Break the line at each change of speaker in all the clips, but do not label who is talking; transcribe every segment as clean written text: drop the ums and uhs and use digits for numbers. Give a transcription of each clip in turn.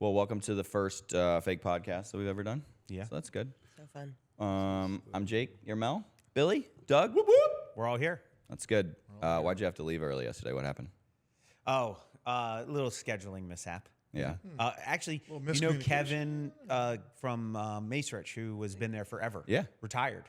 Well, welcome to the first fake podcast that we've ever done.
Yeah.
So that's good.
So fun.
I'm Jake. You're Mel. Billy. Doug. Whoop, whoop.
We're all here.
That's good. Why'd you have to leave early yesterday? What happened?
Oh, little scheduling mishap.
Yeah.
Actually, you know Kevin from Macerich, who has been there forever.
Yeah.
Retired.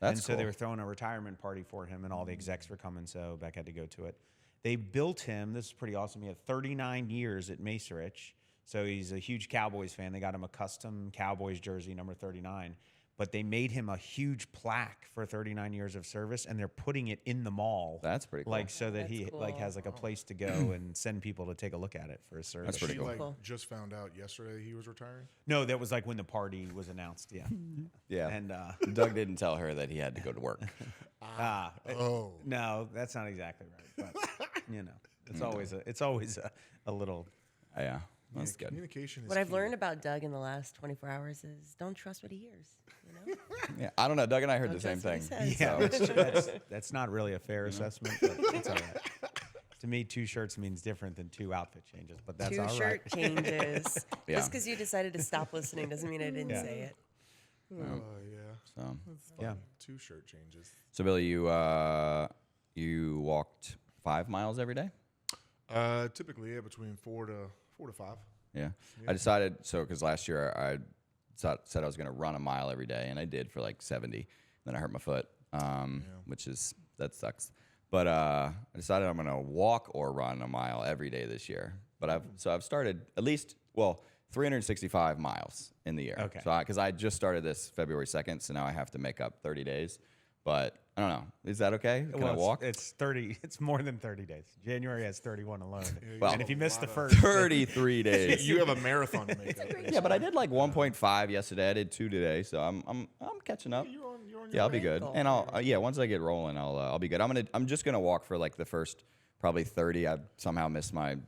That's
and so
cool.
they were throwing a retirement party for him, and all the execs were coming, so Beck had to go to it. They built him. This is pretty awesome. He had 39 years at Macerich, so he's a huge Cowboys fan. They got him a custom Cowboys jersey, number 39. But they made him a huge plaque for 39 years of service, and they're putting it in the mall.
That's pretty cool.
Like so that
That's
he
cool.
like has like a place to go and send people to take a look at it for his service.
That's pretty
She
cool.
like
Cool.
just found out yesterday he was retiring.
No, that was like when the party was announced. Yeah.
Yeah.
And
Doug didn't tell her that he had to go to work.
Oh,
no, that's not exactly right. But you know, it's always a little.
Yeah. That's good.
communication is
What I've
key.
learned about Doug in the last 24 hours is don't trust what he hears. You know?
Yeah. I don't know. Doug and I heard
Don't
the same
trust what
thing.
he says.
Yeah, that's not really a fair assessment, but it's all right. To me, 2 shirts means different than 2 outfit changes, but that's
2
all right.
shirt changes.
Yeah.
Just because you decided to stop listening doesn't mean I didn't
Yeah.
say it.
Yeah.
So,
Yeah.
2 shirt changes.
so Billy, you walked 5 miles every day?
Typically, yeah, between 4 to 5.
Yeah. I decided, because last year I said I was going to run a mile every day, and I did for like 70. Then I hurt my foot, that sucks. But I decided I'm going to walk or run a mile every day this year. But I've started at least, 365 miles in the year.
Okay.
So because I just started this February 2nd, so now I have to make up 30 days. But I don't know. Is that okay? Can I walk?
It's 30. It's more than 30 days. January has 31 alone.
Well,
and if you miss the first,
33 days.
You have a marathon to make up.
Yeah, but I did like 1.5 yesterday. I did 2 today, so I'm catching up.
You're on your
Yeah, I'll be good.
goal.
And I'll once I get rolling, I'll be good. I'm just gonna walk for like the first probably 30. I somehow missed my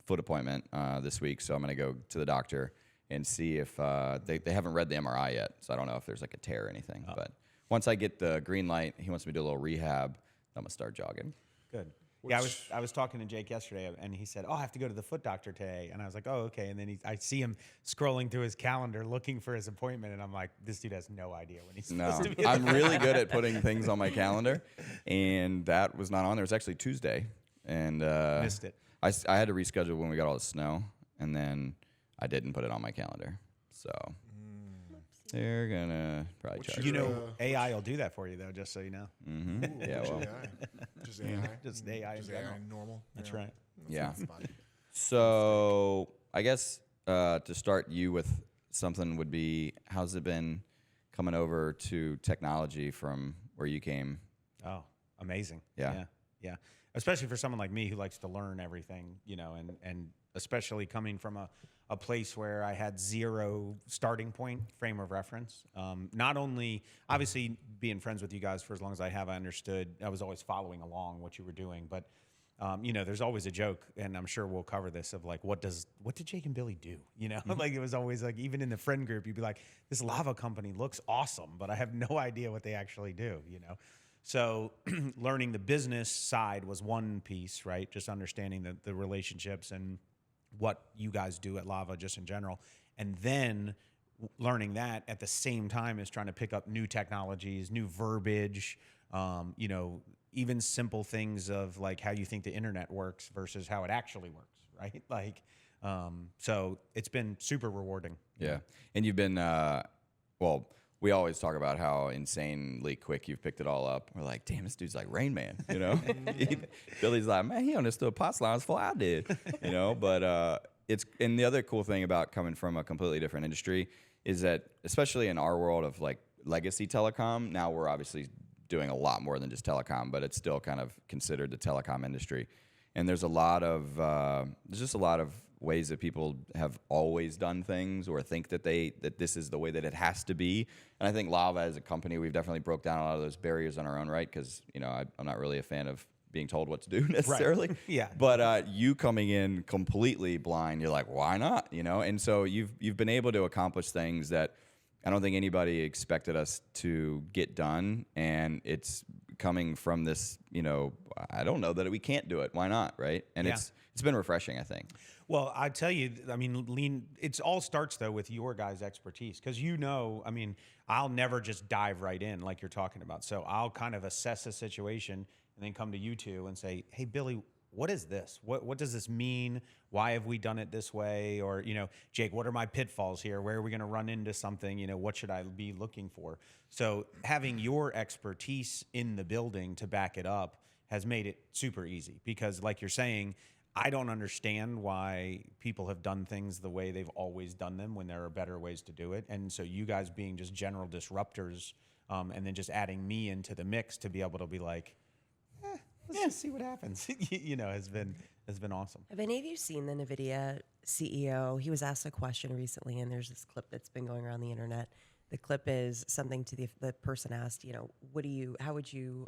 foot appointment this week, so I'm gonna go to the doctor and see if they haven't read the MRI yet, so I don't know if there's like a tear or anything. But once I get the green light, he wants me to do a little rehab. I'm gonna start jogging.
good. Yeah, I was talking to Jake yesterday, and he said, "Oh, I have to go to the foot doctor today." And I was like, "Oh, okay." And then I see him scrolling through his calendar looking for his appointment, and I'm like, "This dude has no idea when he's supposed
No,
to be."
I'm really good at putting things on my calendar, and that was not on there. It was actually Tuesday, and
Missed it.
I had to reschedule when we got all the snow, and then I didn't put it on my calendar. So they're gonna probably
What's
charge
You
me.
know, AI will do that for you, though, just so you know.
Ooh,
Yeah, well.
Just AI.
Just AI in
Just
general.
AI normal.
That's right.
Yeah.
That's fine.
So I guess to start you with something would be, how's it been coming over to technology from where you came?
Oh, amazing.
Yeah.
Yeah. Especially for someone like me who likes to learn everything, and especially coming from a place where I had 0 starting point frame of reference. Not only, obviously, being friends with you guys for as long as I have, I understood, I was always following along what you were doing. But, there's always a joke, and I'm sure we'll cover this, of like, what did Jake and Billy do? Like, it was always like, even in the friend group, you'd be like, this lava company looks awesome, but I have no idea what they actually do, So learning the business side was one piece, right? Just understanding the relationships and what you guys do at Lava just in general. And then learning that at the same time as trying to pick up new technologies, new verbiage, even simple things of like how you think the internet works versus how it actually works, right? Like, so it's been super rewarding.
Yeah. And you've been, we always talk about how insanely quick you've picked it all up. We're like, damn, this dude's like Rain Man, Billy's like, man, he understood pasta lines before I did, But and the other cool thing about coming from a completely different industry is that, especially in our world of like legacy telecom, now we're obviously doing a lot more than just telecom, but it's still kind of considered the telecom industry. And there's just a lot of ways that people have always done things or think that this is the way that it has to be. And I think Lava as a company, we've definitely broke down a lot of those barriers on our own, right? Because, I'm not really a fan of being told what to do necessarily.
Right. Yeah.
But you coming in completely blind, you're like, why not? And so you've been able to accomplish things that I don't think anybody expected us to get done, and it's coming from this, I don't know that we can't do it. Why not, right? And
Yeah.
it's been refreshing, I think.
Well, I tell you, I mean, it all starts though with your guys' expertise, because I mean, I'll never just dive right in like you're talking about. So I'll kind of assess a situation and then come to you two and say, hey, Billy, what is this? What does this mean? Why have we done it this way? Or, Jake, what are my pitfalls here? Where are we going to run into something? What should I be looking for? So having your expertise in the building to back it up has made it super easy, because like you're saying, I don't understand why people have done things the way they've always done them when there are better ways to do it. And so you guys being just general disruptors, and then just adding me into the mix to be able to be like, let's just see what happens, has been awesome.
Have any of you seen the NVIDIA CEO? He was asked a question recently, and there's this clip that's been going around the internet. The clip is something to the person asked, how would you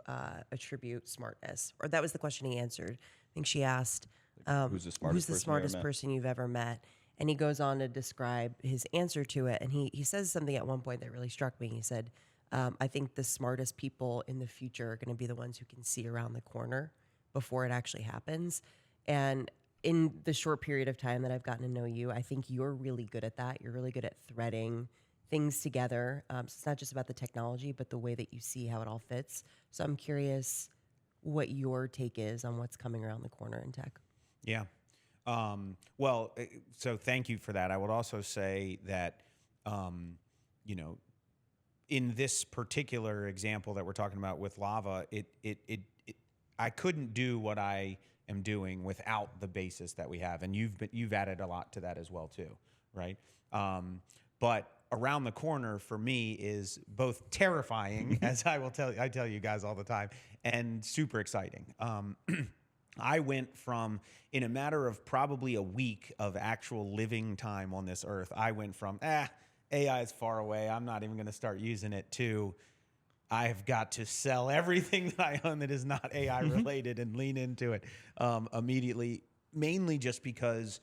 attribute smartness? Or that was the question he answered. I think she asked,
Who's the smartest
person you've ever met? And he goes on to describe his answer to it. And he says something at one point that really struck me. He said, I think the smartest people in the future are going to be the ones who can see around the corner before it actually happens. And in the short period of time that I've gotten to know you, I think you're really good at that. You're really good at threading things together. So it's not just about the technology, but the way that you see how it all fits. So I'm curious what your take is on what's coming around the corner in tech.
Yeah. Well, so thank you for that. I would also say that, in this particular example that we're talking about with lava, I couldn't do what I am doing without the basis that we have, and you've added a lot to that as well too, right? But around the corner for me is both terrifying, as I tell you guys all the time, and super exciting. I went from, in a matter of probably a week of actual living time on this earth, I went from, AI is far away, I'm not even going to start using it, to I've got to sell everything that I own that is not AI related and lean into it immediately, mainly just because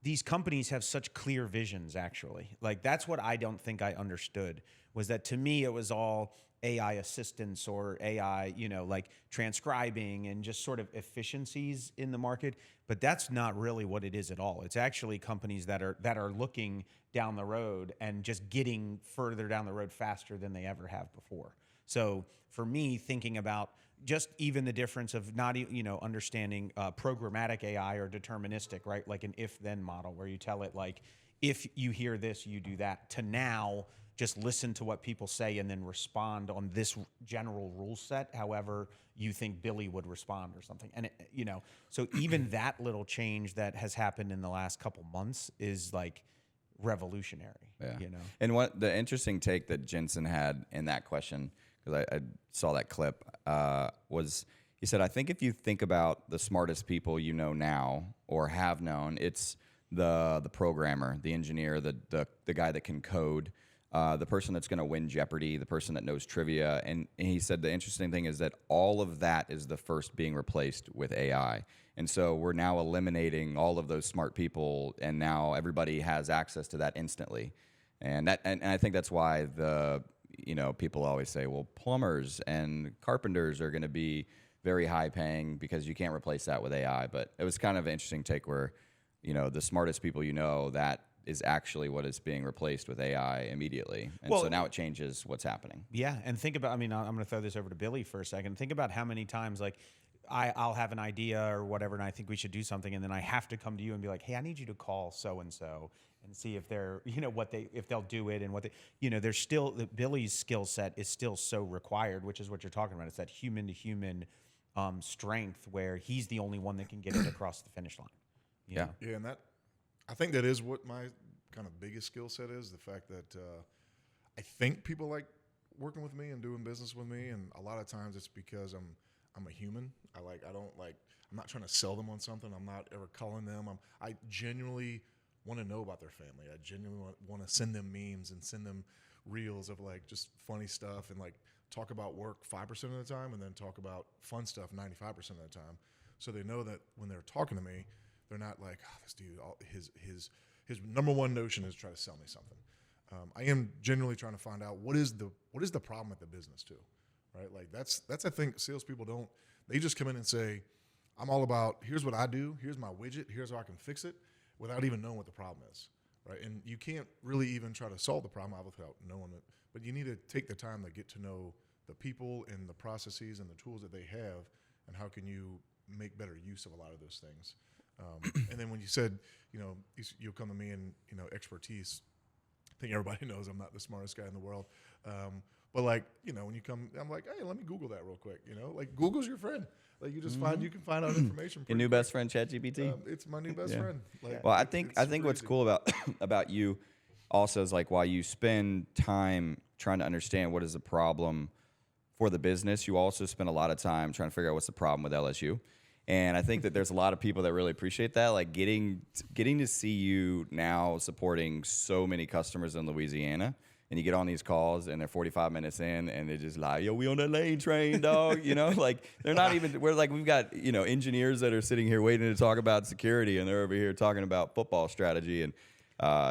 these companies have such clear visions, actually. Like, that's what I don't think I understood, was that to me it was all AI assistance or AI, like transcribing and just sort of efficiencies in the market. But that's not really what it is at all. It's actually companies that are looking down the road and just getting further down the road faster than they ever have before. So for me, thinking about just even the difference of not, understanding programmatic AI or deterministic, right? Like an if-then model where you tell it, like, if you hear this, you do that, to now just listen to what people say and then respond on this general rule set, however you think Billy would respond or something. And, so even that little change that has happened in the last couple months is like revolutionary.
Yeah. And what the interesting take that Jensen had in that question, because I saw that clip, was he said, I think if you think about the smartest people you know now or have known, it's the programmer, the engineer, the guy that can code, the person that's going to win Jeopardy, the person that knows trivia. And he said the interesting thing is that all of that is the first being replaced with AI. And so we're now eliminating all of those smart people, and now everybody has access to that instantly. And I think that's why people always say, well, plumbers and carpenters are going to be very high paying because you can't replace that with AI. But it was kind of an interesting take where, the smartest people that is actually what is being replaced with AI immediately. And so now it changes what's happening.
Yeah, and think about, I'm going to throw this over to Billy for a second. Think about how many times, like, I'll have an idea or whatever, and I think we should do something, and then I have to come to you and be like, hey, I need you to call so-and-so and see if they're, if they'll do it, and what there's still, Billy's skill set is still so required, which is what you're talking about. It's that human-to-human strength where he's the only one that can get it across the finish line.
Yeah.
Yeah, and I think that is what my kind of biggest skill set is, the fact that I think people like working with me and doing business with me, and a lot of times it's because I'm a human. I'm not trying to sell them on something. I'm not ever calling them. I genuinely want to know about their family. I genuinely want to send them memes and send them reels of like just funny stuff, and like talk about work 5% of the time and then talk about fun stuff 95% of the time. So they know that when they're talking to me, they're not like, oh, this dude, his his number one notion is try to sell me something. I am genuinely trying to find out what is the problem with the business too, right? Like that's I think salespeople don't. They just come in and say, I'm all about here's what I do, here's my widget, here's how I can fix it, without even knowing what the problem is, right? And you can't really even try to solve the problem without knowing it. But you need to take the time to get to know the people and the processes and the tools that they have, and how can you make better use of a lot of those things. And then when you said, you'll come to me and, expertise, I think everybody knows I'm not the smartest guy in the world. But like, when you come, I'm like, hey, let me Google that real quick. Like Google's your friend. Like you just you can find out information.
Your new best friend, ChatGPT.
It's my new best friend. Like,
well, I think what's
easy.
cool about you also is like while you spend time trying to understand what is the problem for the business, you also spend a lot of time trying to figure out what's the problem with LSU. And I think that there's a lot of people that really appreciate that, like getting to see you now supporting so many customers in Louisiana. And you get on these calls and they're 45 minutes in and they're just like, yo, we on that lane train, dog. Like they're not even, we've got, engineers that are sitting here waiting to talk about security and they're over here talking about football strategy. And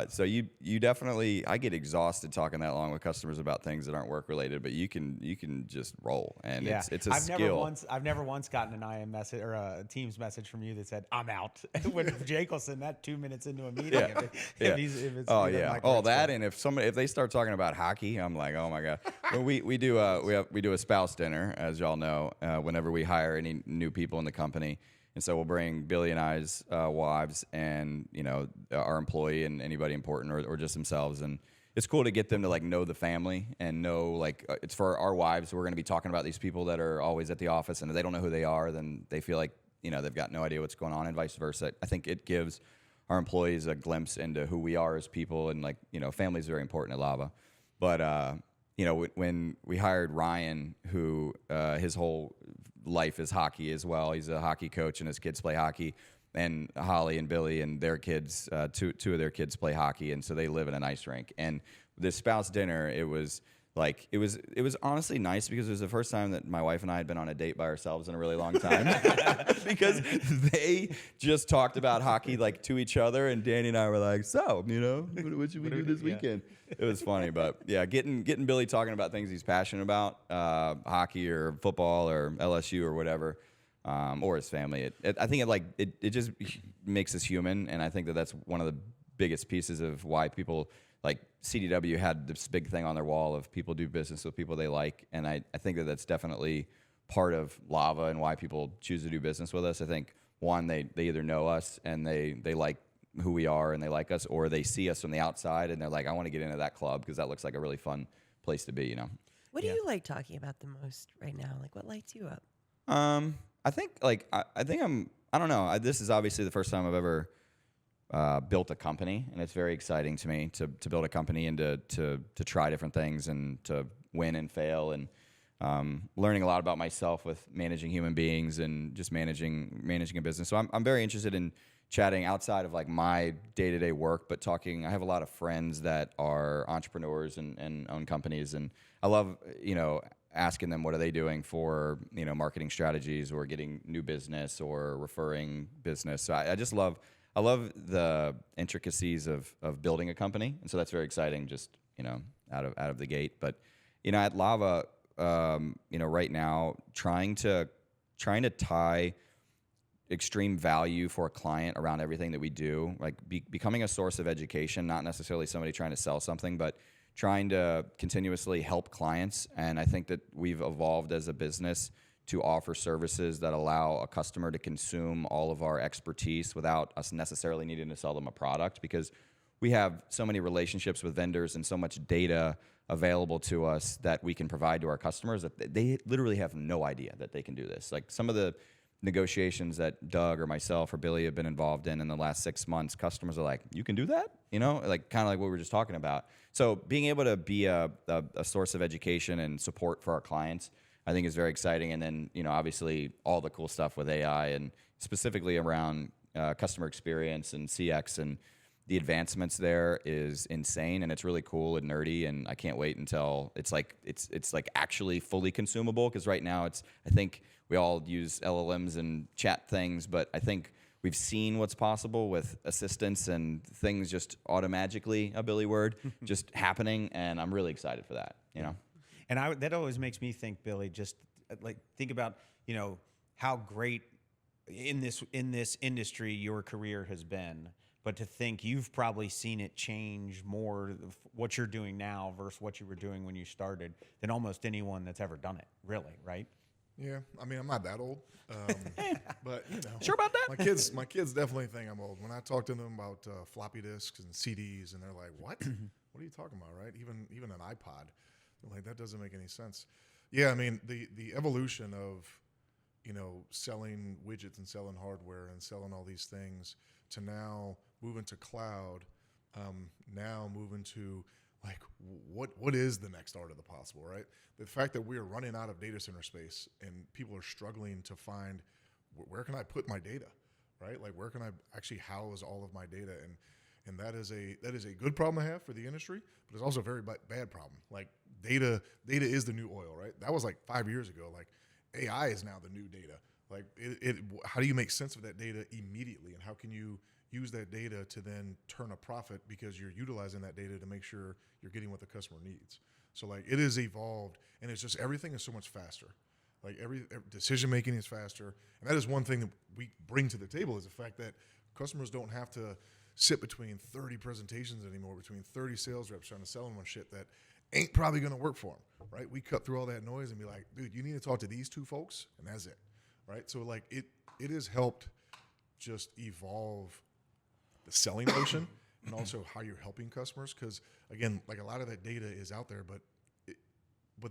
so you definitely, I get exhausted talking that long with customers about things that aren't work related, but you can just roll, and it's a skill.
I've never once gotten an IM message or a Teams message from you that said I'm out. When Jake will send that 2 minutes into a meeting.
Yeah.
If it's
And if they start talking about hockey, I'm like, oh my god. Well, we do a spouse dinner, as y'all know, whenever we hire any new people in the company. And so we'll bring Billy and I's wives and, our employee and anybody important or just themselves. And it's cool to get them to, like, know the family and know, like, it's for our wives. We're going to be talking about these people that are always at the office. And if they don't know who they are, then they feel like, they've got no idea what's going on, and vice versa. I think it gives our employees a glimpse into who we are as people. And, like, family is very important at Lava. But, when we hired Ryan, who his whole life is hockey as well. He's a hockey coach, and his kids play hockey. And Holly and Billy and their kids, two of their kids play hockey, and so they live in an ice rink. And this spouse dinner, it was honestly nice because it was the first time that my wife and I had been on a date by ourselves in a really long time because they just talked about hockey like to each other, and Danny and I were like, so, what should we do this weekend? It was funny, but yeah, getting Billy talking about things he's passionate about, hockey or football or LSU or whatever, or his family. I think it just makes us human, and I think that's one of the biggest pieces of why people like CDW had this big thing on their wall of people do business with people they like, and I think that's definitely part of Lava and why people choose to do business with us. I think one, they either know us and they like who we are and they like us, or they see us from the outside and they're like, I want to get into that club because that looks like a really fun place to be,
What do you like talking about the most right now? Like, what lights you up?
I think I don't know. This is obviously the first time I've ever built a company, and it's very exciting to me to build a company and to try different things and to win and fail, and learning a lot about myself with managing human beings and just managing a business. So I'm very interested in chatting outside of like my day-to-day work, but talking. I have a lot of friends that are entrepreneurs and own companies, and I love asking them what are they doing for marketing strategies or getting new business or referring business. So I just love the intricacies of building a company, and so that's very exciting. Just out of the gate, but at Lava, right now trying to tie extreme value for a client around everything that we do, like becoming a source of education, not necessarily somebody trying to sell something, but trying to continuously help clients. And I think that we've evolved as a business to offer services that allow a customer to consume all of our expertise without us necessarily needing to sell them a product, because we have so many relationships with vendors and so much data available to us that we can provide to our customers that they literally have no idea that they can do this. Like some of the negotiations that Doug or myself or Billy have been involved in the last 6 months, customers are like, you can do that? Like kind of like what we were just talking about. So being able to be a source of education and support for our clients, I think is very exciting. And then, obviously all the cool stuff with AI and specifically around customer experience and CX, and the advancements there is insane, and it's really cool and nerdy, and I can't wait until it's like actually fully consumable, because right now I think we all use LLMs and chat things, but I think we've seen what's possible with assistants and things just automagically, a Billy word, just happening, and I'm really excited for that. You know.
And that always makes me think, Billy, just like think about, how great in this industry your career has been, but to think you've probably seen it change more of what you're doing now versus what you were doing when you started than almost anyone that's ever done it, really, right?
Yeah, I mean, I'm not that old, but
Sure about that?
My kids definitely think I'm old. When I talk to them about floppy disks and CDs, and they're like, "What? What are you talking about?" Right? Even an iPod, they're like, that doesn't make any sense. Yeah, I mean, the evolution of selling widgets and selling hardware and selling all these things to now moving to cloud, now moving to like what is the next art of the possible, right? The fact that we are running out of data center space and people are struggling to find where can I put my data, right? Like where can I actually house all of my data, and that is a good problem to have for the industry, but it's also a very bad problem. Like data is the new oil, right? That was like 5 years ago. Like AI is now the new data. Like how do you make sense of that data immediately, and how can you use that data to then turn a profit because you're utilizing that data to make sure you're getting what the customer needs? So like it is evolved, and it's just everything is so much faster. Like every decision making is faster, and that is one thing that we bring to the table is the fact that customers don't have to sit between 30 presentations anymore, between 30 sales reps trying to sell them on shit that ain't probably going to work for them, right? We cut through all that noise and be like, dude, you need to talk to these two folks, and that's it, right? So like it has helped just evolve the selling motion and also how you're helping customers, because again, like a lot of that data is out there, but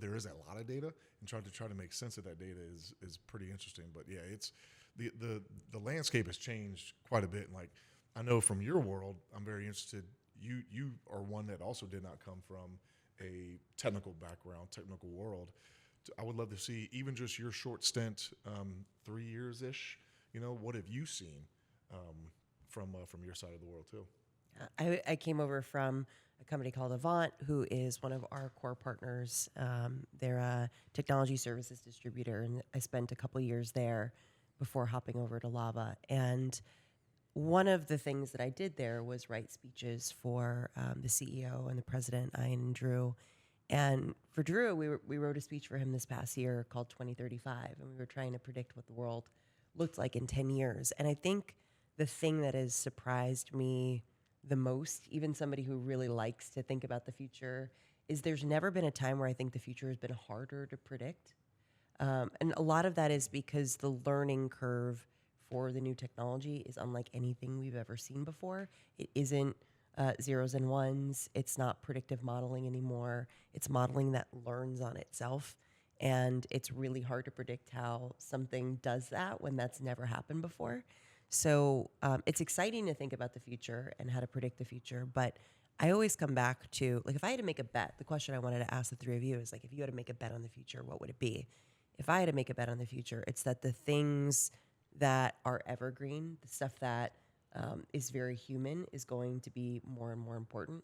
there is a lot of data, and try to make sense of that data is pretty interesting. But yeah, it's the landscape has changed quite a bit. And like I know from your world, I'm very interested. You are one that also did not come from a technical background, technical world. I would love to see even just your short stint, 3 years ish. What have you seen from your side of the world too?
I came over from a company called Avant, who is one of our core partners. They're a technology services distributor, and I spent a couple years there before hopping over to Lava. And one of the things that I did there was write speeches for the CEO and the president, Ian and Drew. And for Drew, we wrote a speech for him this past year called 2035, and we were trying to predict what the world looked like in 10 years. And I think the thing that has surprised me the most, even somebody who really likes to think about the future, is there's never been a time where I think the future has been harder to predict. And a lot of that is because the learning curve for the new technology is unlike anything we've ever seen before. It isn't zeros and ones. It's not predictive modeling anymore. It's modeling that learns on itself. And it's really hard to predict how something does that when that's never happened before. So it's exciting to think about the future and how to predict the future. But I always come back to, like, if I had to make a bet, the question I wanted to ask the three of you is, like, if you had to make a bet on the future, what would it be? If I had to make a bet on the future, it's that the things that are evergreen, the stuff that is very human, is going to be more and more important.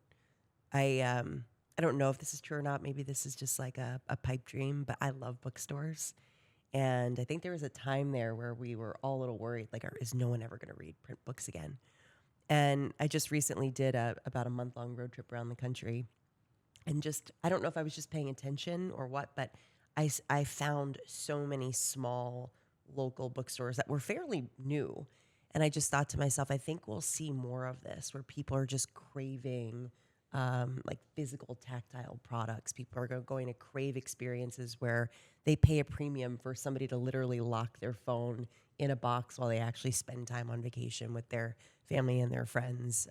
I don't know if this is true or not. Maybe this is just like a pipe dream, but I love bookstores. And I think there was a time there where we were all a little worried, like, is no one ever going to read print books again? And I just recently did about a month-long road trip around the country. And just, I don't know if I was just paying attention or what, but I found so many small local bookstores that were fairly new. And I just thought to myself, I think we'll see more of this, where people are just craving like physical, tactile products. People are going to crave experiences where they pay a premium for somebody to literally lock their phone in a box while they actually spend time on vacation with their family and their friends.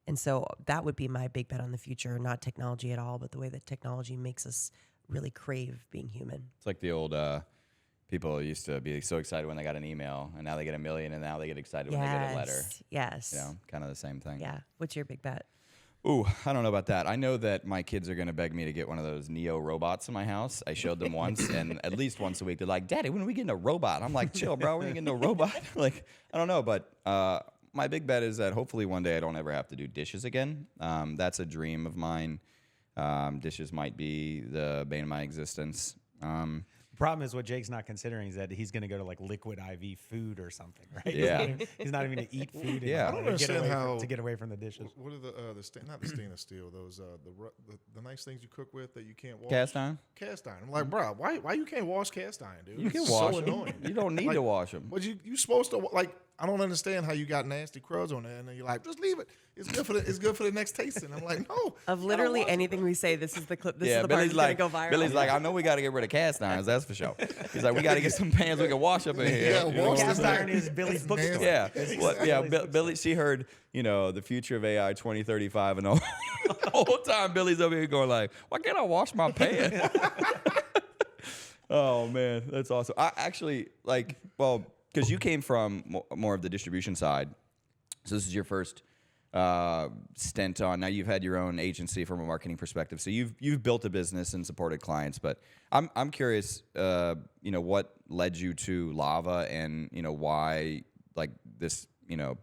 And so that would be my big bet on the future, not technology at all, but the way that technology makes us really crave being human.
It's like the old people used to be so excited when they got an email, and now they get a million, and now they get excited when they get a letter.
Yes.
Kind of the same thing.
Yeah. What's your big bet?
Ooh, I don't know about that. I know that my kids are going to beg me to get one of those Neo robots in my house. I showed them once, and at least once a week, they're like, Daddy, when are we getting a robot? I'm like, chill, bro. We ain't getting no robot. Like, I don't know, but my big bet is that hopefully one day I don't ever have to do dishes again. That's a dream of mine. Dishes might be the bane of my existence.
Problem is, what Jake's not considering is that he's going to go to like liquid IV food or something, right?
Yeah.
He's not even going to eat food.
Yeah.
I don't understand how
to get away from the dishes.
What are not the stainless steel? Those the nice things you cook with that you can't wash.
Cast iron?
Cast iron. I'm like, bro, why you can't wash cast iron, dude?
You can
It's
wash
so
them.
annoying.
You don't need
Like,
to wash them.
But you supposed to like. I don't understand how you got nasty cruds on there, and then you're like, just leave it. It's good for the next tasting. I'm like, no.
Of literally anything we say, this is the clip. This is
Yeah,
the part
Billy's
that's
like,
gonna go viral.
Billy's like, I know we got to get rid of cast irons, that's for sure. He's like, we got to get some pans we can wash up in here.
Yeah,
You know?
wash
Cast
this
iron
thing.
is Billy's
It's
bookstore.
nasty.
Yeah, well, yeah. Billy, she heard, the future of AI 2035, and the whole time Billy's over here going like, why can't I wash my pan? Oh man, that's awesome. I actually because you came from more of the distribution side, so this is your first stint on. Now you've had your own agency from a marketing perspective, so you've built a business and supported clients. But I'm curious, what led you to Lava, and why this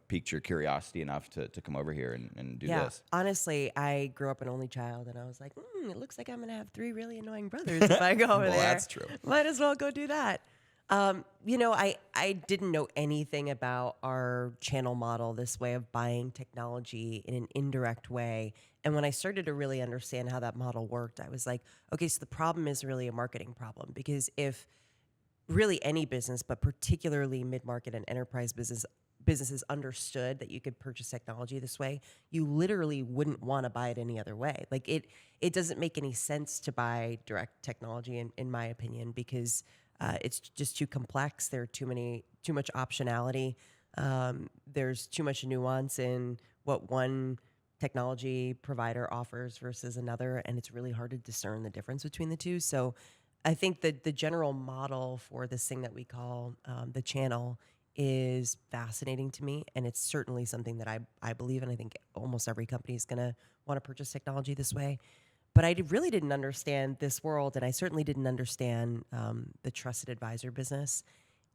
piqued your curiosity enough to come over here and do this.
Honestly, I grew up an only child, and I was like, it looks like I'm gonna have 3 really annoying brothers if I go over
Well,
there.
that's true.
Might as well go do that. I didn't know anything about our channel model, this way of buying technology in an indirect way. And when I started to really understand how that model worked, I was like, okay, so the problem is really a marketing problem, because if really any business, but particularly mid-market and enterprise businesses understood that you could purchase technology this way, you literally wouldn't want to buy it any other way. Like it doesn't make any sense to buy direct technology in my opinion, because it's just too complex. There are too much optionality. There's too much nuance in what one technology provider offers versus another, and it's really hard to discern the difference between the two. So I think that the general model for this thing that we call the channel is fascinating to me, and it's certainly something that I believe in. I think almost every company is going to want to purchase technology this way. But I really didn't understand this world, and I certainly didn't understand the trusted advisor business.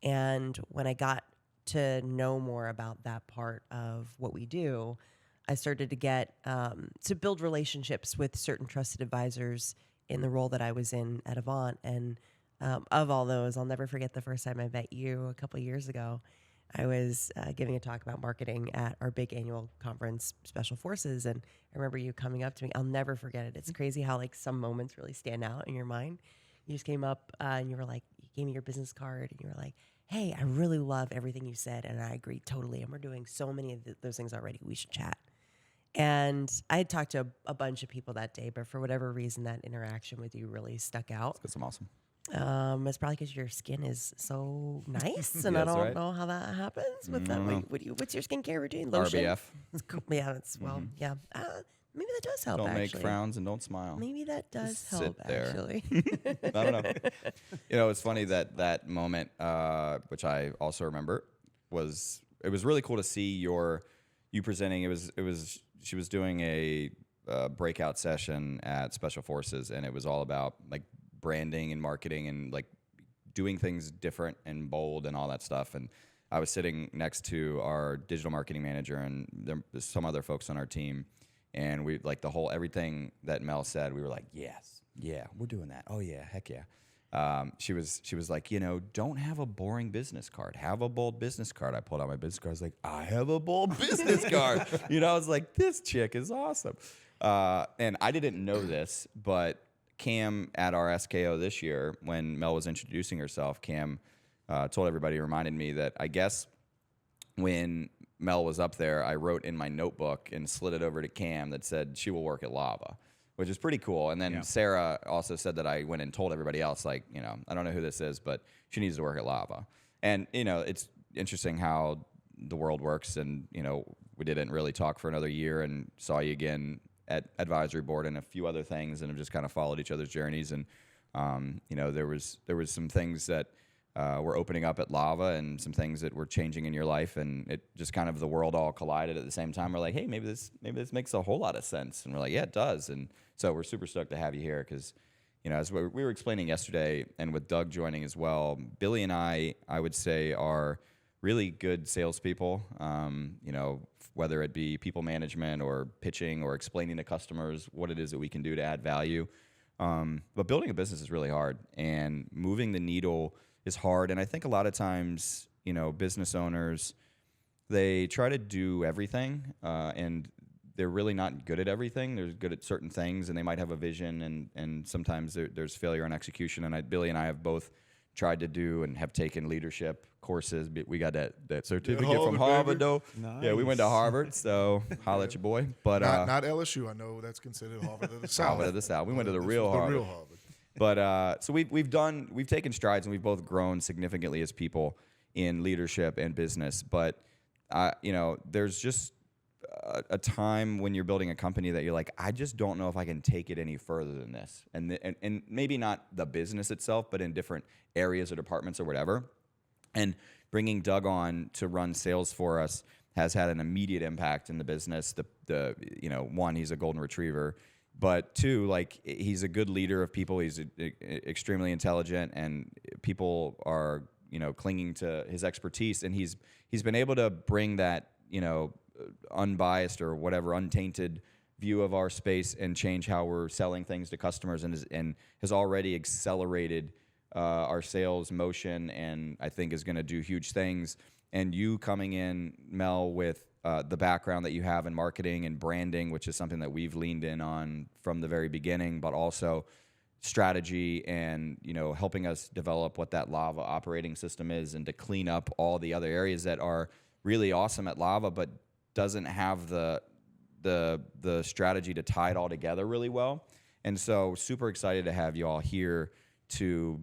And when I got to know more about that part of what we do, I started to get to build relationships with certain trusted advisors in the role that I was in at Avant. And of all those, I'll never forget the first time I met you a couple of years ago. I was giving a talk about marketing at our big annual conference, Special Forces, and I remember you coming up to me. I'll never forget it. It's crazy how some moments really stand out in your mind. You just came up and you were like, you gave me your business card, and you were like, hey, I really love everything you said, and I agree totally, and we're doing so many of those things already. We should chat. And I had talked to a bunch of people that day, but for whatever reason, that interaction with you really stuck out.
That's I'm awesome.
It's probably because your skin is so nice, and
Yeah,
I
that's
don't
right.
know how that happens with that. What's your skincare routine? Lotion?
RBF.
It's cool. Yeah, yeah. Maybe that does help.
Don't
actually.
make frowns and don't smile.
Maybe that does
Just
help.
sit there.
Actually,
I don't know. It's funny that moment, which I also remember, it was really cool to see you presenting. She was doing a breakout session at Special Forces, and it was all about branding and marketing and doing things different and bold and all that stuff. And I was sitting next to our digital marketing manager and there's some other folks on our team, and we everything that Mel said, we were like, yes, yeah, we're doing that. Oh yeah, heck yeah. She was like, don't have a boring business card. Have a bold business card. I pulled out my business card. I was like, I have a bold business card. I was like, this chick is awesome. And I didn't know this, but Cam at our SKO this year, when Mel was introducing herself, Cam told everybody, reminded me that I guess when Mel was up there, I wrote in my notebook and slid it over to Cam that said she will work at Lava, which is pretty cool. And then Sarah also said that I went and told everybody else, I don't know who this is, but she needs to work at Lava. And, it's interesting how the world works. And, we didn't really talk for another year and saw you again at advisory board and a few other things, and have just kind of followed each other's journeys. And, there was some things that were opening up at Lava and some things that were changing in your life, and it just kind of the world all collided at the same time. We're like, hey, maybe this makes a whole lot of sense. And we're like, yeah, it does. And so we're super stoked to have you here because, as we were explaining yesterday, and with Doug joining as well, Billy and I would say are really good salespeople. Whether it be people management or pitching or explaining to customers what it is that we can do to add value. But building a business is really hard, and moving the needle is hard. And I think a lot of times, business owners, they try to do everything, and they're really not good at everything. They're good at certain things, and they might have a vision, and sometimes there's failure on execution. And Billy and I have both tried to do and have taken leadership courses. We got that certificate from Harvard, though.
Nice.
Yeah, we went to Harvard, so holla at your boy. But
not LSU. I know that's considered Harvard of the South.
Harvard of the South. We went to the real Harvard.
The real Harvard.
But so we've taken strides, and we've both grown significantly as people in leadership and business. But there's just a time when you're building a company that you're like, I just don't know if I can take it any further than this, and maybe not the business itself, but in different areas or departments or whatever. And bringing Doug on to run sales for us has had an immediate impact in the business. One, he's a golden retriever, but two, like, he's a good leader of people. He's extremely intelligent, and people are clinging to his expertise. And he's been able to bring that unbiased or whatever untainted view of our space and change how we're selling things to customers, and has already accelerated our sales motion, and I think is going to do huge things. And you coming in, Mel, with the background that you have in marketing and branding, which is something that we've leaned in on from the very beginning, but also strategy and helping us develop what that Lava operating system is, and to clean up all the other areas that are really awesome at Lava, but doesn't have the strategy to tie it all together really well. And so super excited to have you all here to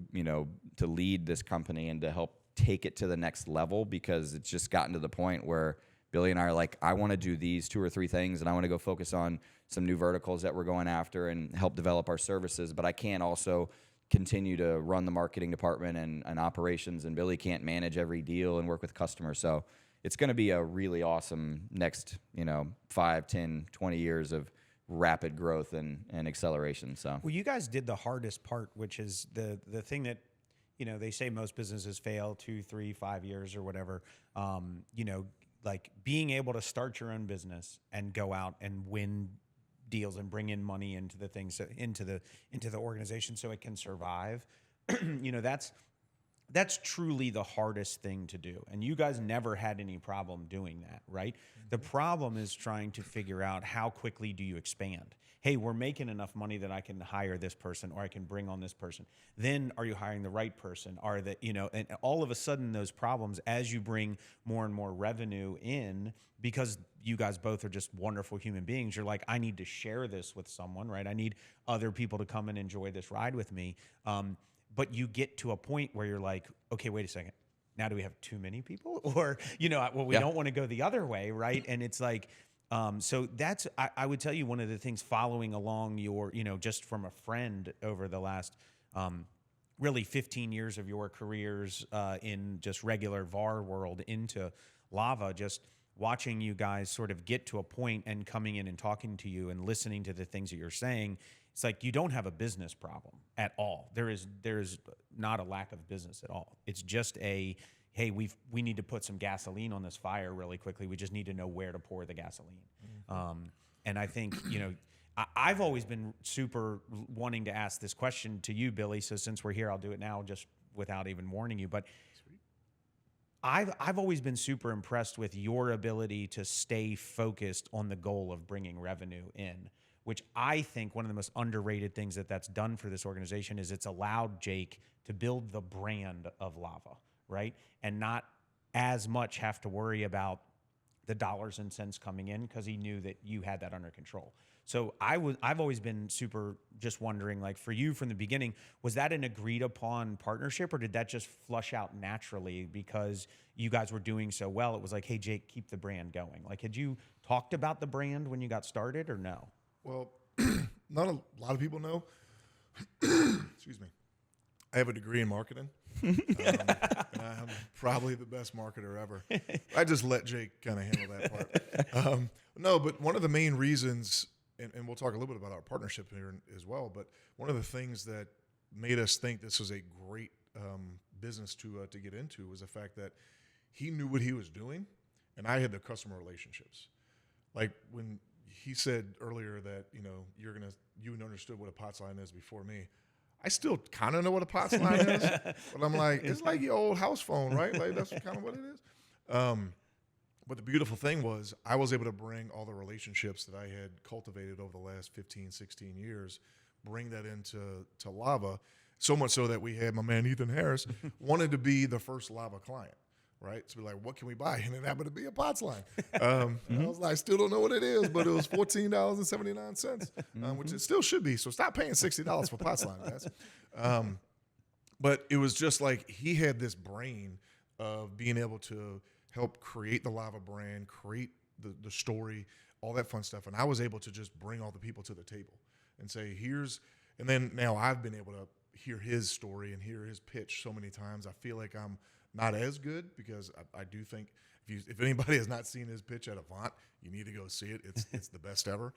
lead this company and to help take it to the next level, because it's just gotten to the point where Billy and I are like, I want to do these 2 or 3 things, and I want to go focus on some new verticals that we're going after and help develop our services, but I can't also continue to run the marketing department and operations, and Billy can't manage every deal and work with customers. So it's going to be a really awesome next 5, 10, 20 years of rapid growth and acceleration. So,
well, you guys did the hardest part, which is the thing that they say most businesses fail 2, 3, 5 years or whatever. Like being able to start your own business and go out and win deals and bring in money into the things into the organization so it can survive. That's truly the hardest thing to do. And you guys never had any problem doing that, right? Mm-hmm. The problem is trying to figure out how quickly do you expand. Hey, we're making enough money that I can hire this person, or I can bring on this person. Then are you hiring the right person? And all of a sudden those problems, as you bring more and more revenue in, because you guys both are just wonderful human beings, you're like, I need to share this with someone, right? I need other people to come and enjoy this ride with me. But you get to a point where you're like, okay, wait a second. Now do we have too many people? Or, we don't want to go the other way, right? And it's like, so that's, I would tell you, one of the things following along your, just from a friend over the last really 15 years of your careers in just regular VAR world into Lava, just watching you guys sort of get to a point and coming in and talking to you and listening to the things that you're saying. It's like you don't have a business problem at all. There's not a lack of business at all. It's just hey, we need to put some gasoline on this fire really quickly. We just need to know where to pour the gasoline. Mm-hmm. And I think, I've always been super wanting to ask this question to you, Billy. So since we're here, I'll do it now just without even warning you. But I've always been super impressed with your ability to stay focused on the goal of bringing revenue in, which I think one of the most underrated things that's done for this organization is it's allowed Jake to build the brand of Lava, right? And not as much have to worry about the dollars and cents coming in, because he knew that you had that under control. So I've always been super just wondering, like, for you from the beginning, was that an agreed upon partnership, or did that just flush out naturally because you guys were doing so well? It was like, hey, Jake, keep the brand going. Like, had you talked about the brand when you got started, or no?
Well, not a lot of people know. Excuse me. I have a degree in marketing. And I'm probably the best marketer ever. I just let Jake kind of handle that part. No, but one of the main reasons, and we'll talk a little bit about our partnership here as well, but one of the things that made us think this was a great business to get into was the fact that he knew what he was doing, and I had the customer relationships. Like, when he said earlier that, you understood what a POTS line is before me. I still kind of know what a POTS line is, but I'm like, it's like your old house phone, right? Like that's kind of what it is. But the beautiful thing was I was able to bring all the relationships that I had cultivated over the last 15, 16 years, bring that into Lava, so much so that we had my man Ethan Harris wanted to be the first Lava client. Right, so we're like, what can we buy? And it happened to be a POTS line. I was like, I still don't know what it is, but it was $14.79, which it still should be. So stop paying $60 for POTS line, guys. But it was just like he had this brain of being able to help create the Lava brand, create the story, all that fun stuff. And I was able to just bring all the people to the table and say, and then now I've been able to hear his story and hear his pitch so many times. I feel like I'm not as good because I do think if anybody has not seen his pitch at Avant, you need to go see it. It's the best ever.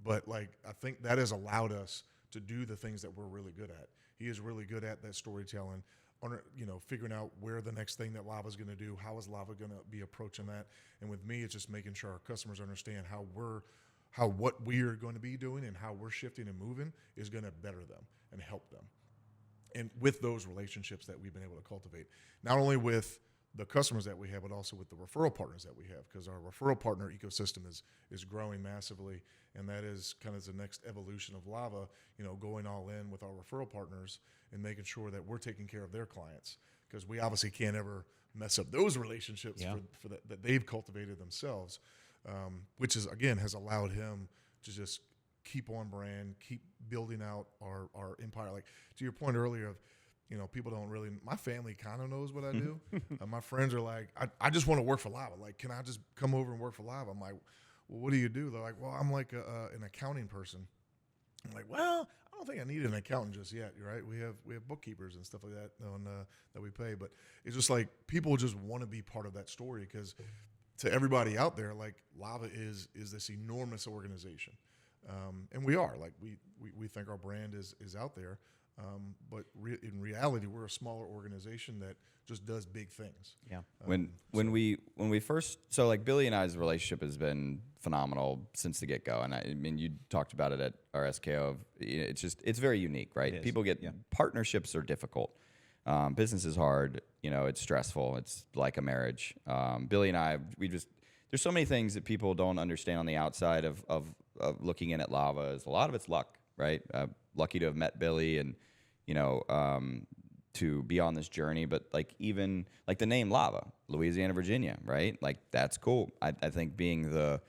But like I think that has allowed us to do the things that we're really good at. He is really good at that storytelling, figuring out where the next thing that Lava is going to do, how is Lava going to be approaching that. And with me, it's just making sure our customers understand what we are going to be doing and how we're shifting and moving is going to better them and help them. And with those relationships that we've been able to cultivate, not only with the customers that we have, but also with the referral partners that we have, because our referral partner ecosystem is growing massively, and that is kind of the next evolution of Lava, going all in with our referral partners and making sure that we're taking care of their clients, because we obviously can't ever mess up those relationships for that they've cultivated themselves, which is, again, has allowed him to just keep on brand, keep building out our empire. Like to your point earlier of, people don't really, my family kind of knows what I do. My friends are like, I just want to work for Lava. Like, can I just come over and work for Lava? I'm like, well, what do you do? They're like, well, I'm like an accounting person. I'm like, well, I don't think I need an accountant just yet. Right? We have bookkeepers and stuff like that that we pay. But it's just like people just want to be part of that story, because to everybody out there, like Lava is this enormous organization. And we are, like, we think our brand is out there, but in reality, we're a smaller organization that just does big things.
Yeah.
When we first, so like Billy and I's relationship has been phenomenal since the get go, and I mean you talked about it at our SKO. It's very unique, right? People partnerships are difficult. Business is hard. It's stressful. It's like a marriage. Billy and I, there's so many things that people don't understand on the outside of looking in at Lava. Is a lot of it's luck, right? Lucky to have met Billy and, to be on this journey. But like even like the name Lava, Louisiana, Virginia, right? Like that's cool. I think being the,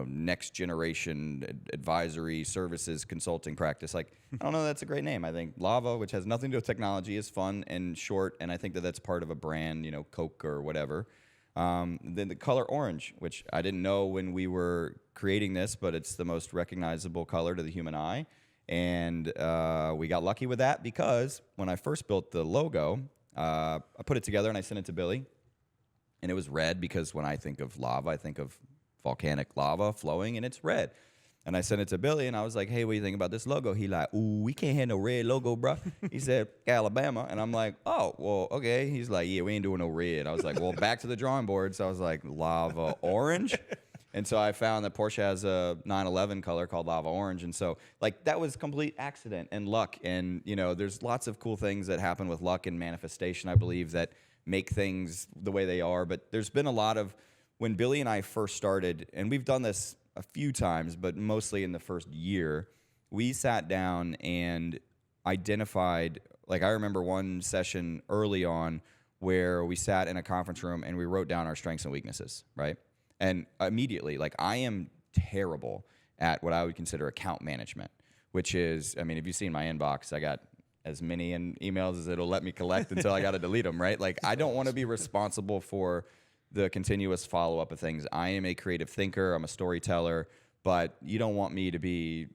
next generation advisory services consulting practice, like, I don't know, that's a great name. I think Lava, which has nothing to do with technology, is fun and short. And I think that that's part of a brand, Coke or whatever. Then the color orange, which I didn't know when we were creating this, but it's the most recognizable color to the human eye. And we got lucky with that because when I first built the logo, I put it together and I sent it to Billy. And it was red because when I think of lava, I think of volcanic lava flowing, and it's red. And I sent it to Billy, and I was like, hey, what do you think about this logo? He like, ooh, we can't have no red logo, bro. He said, Alabama. And I'm like, oh, well, okay. He's like, yeah, we ain't doing no red. I was like, well, back to the drawing board. So I was like, lava orange. And so I found that Porsche has a 911 color called lava orange. And so, like, that was complete accident and luck. And, there's lots of cool things that happen with luck and manifestation, I believe, that make things the way they are. But there's been a lot of, when Billy and I first started, and we've done this a few times, but mostly in the first year, we sat down and identified, like I remember one session early on where we sat in a conference room and we wrote down our strengths and weaknesses, right? And immediately, like I am terrible at what I would consider account management, which is, I mean, if you've seen my inbox, I got as many emails as it'll let me collect until I got to delete them, right? Like I don't want to be responsible for the continuous follow-up of things. I am a creative thinker. I'm a storyteller, but you don't want me to be,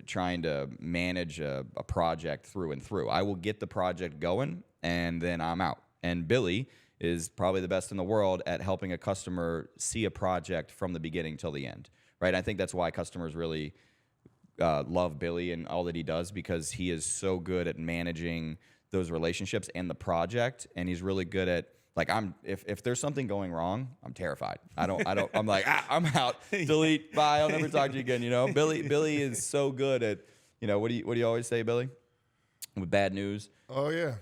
trying to manage a project through and through. I will get the project going, and then I'm out. And Billy is probably the best in the world at helping a customer see a project from the beginning till the end, right? I think that's why customers really love Billy and all that he does, because he is so good at managing those relationships and the project, and he's really good at Like if there's something going wrong, I'm terrified. I'm like, I'm out. Delete. Bye. I'll never talk to you again. You know, Billy is so good at, you know, what do you always say, Billy? With bad news.
Oh yeah.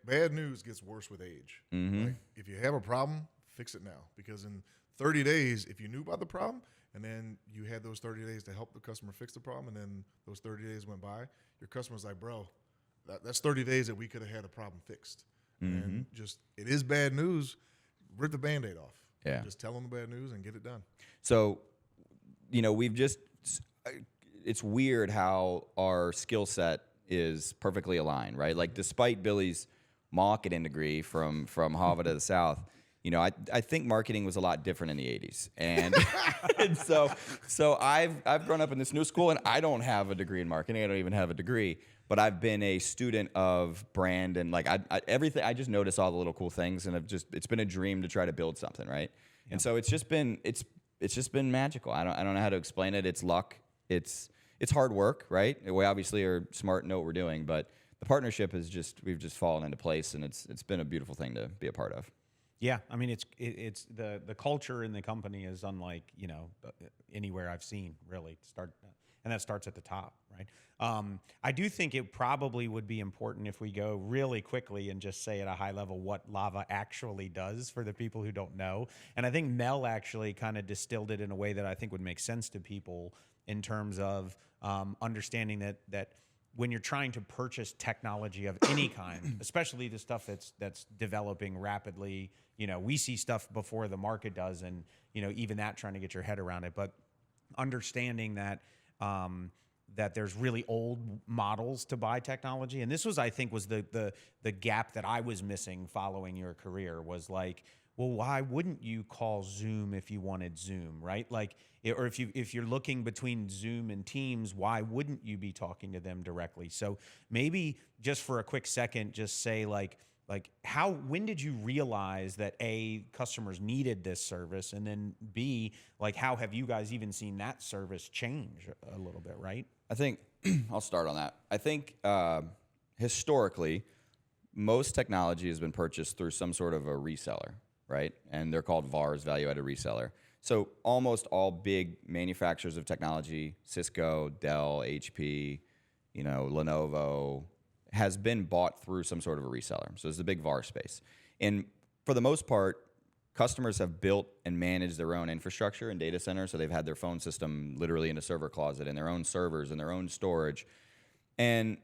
Bad news gets worse with age. Like, if you have a problem, fix it now, because in 30 days, if you knew about the problem and then you had those 30 days to help the customer fix the problem, and then those 30 days went by, your customer's like, bro, that's 30 days that we could have had a problem fixed. And just, it is bad news. Rip the Band-Aid off.
Yeah.
Just tell them the bad news and get it done.
So, you know, it's weird how our skill set is perfectly aligned, right? Like, despite Billy's marketing degree from Harvard to the South, you know, I think marketing was a lot different in the 80s. And, and so I've grown up in this new school, and I don't have a degree in marketing. I don't even have a degree. But I've been a student of brand, and like everything. I just notice all the little cool things, and it's been a dream to try to build something, right? Yeah. And so it's just been magical. I don't know how to explain it. It's luck. It's hard work, right? We obviously are smart and know what we're doing, but the partnership we've just fallen into place, and it's been a beautiful thing to be a part of.
Yeah, I mean, it's the culture in the company is unlike, you know, anywhere I've seen, really. And that starts at the top, right? I do think it probably would be important if we go really quickly and just say at a high level what Lava actually does for the people who don't know. And I think Mel actually kind of distilled it in a way that I think would make sense to people in terms of understanding that when you're trying to purchase technology of any kind, especially the stuff that's developing rapidly, you know, we see stuff before the market does, and, you know, even that, trying to get your head around it. But understanding that that there's really old models to buy technology, and this was, I think, was the gap that I was missing following your career, was like, well, why wouldn't you call Zoom if you wanted Zoom, right? Like, or if you're looking between Zoom and Teams, why wouldn't you be talking to them directly? So maybe just for a quick second, just say like when did you realize that A, customers needed this service, and then B, like, how have you guys even seen that service change a little bit, right?
I think I'll start on that. I think historically, most technology has been purchased through some sort of a reseller, right? And they're called VARs, value-added reseller. So almost all big manufacturers of technology, Cisco, Dell, HP, you know, Lenovo, has been bought through some sort of a reseller. So it's the big VAR space. And for the most part, customers have built and managed their own infrastructure and data centers. So they've had their phone system literally in a server closet, and their own servers and their own storage. And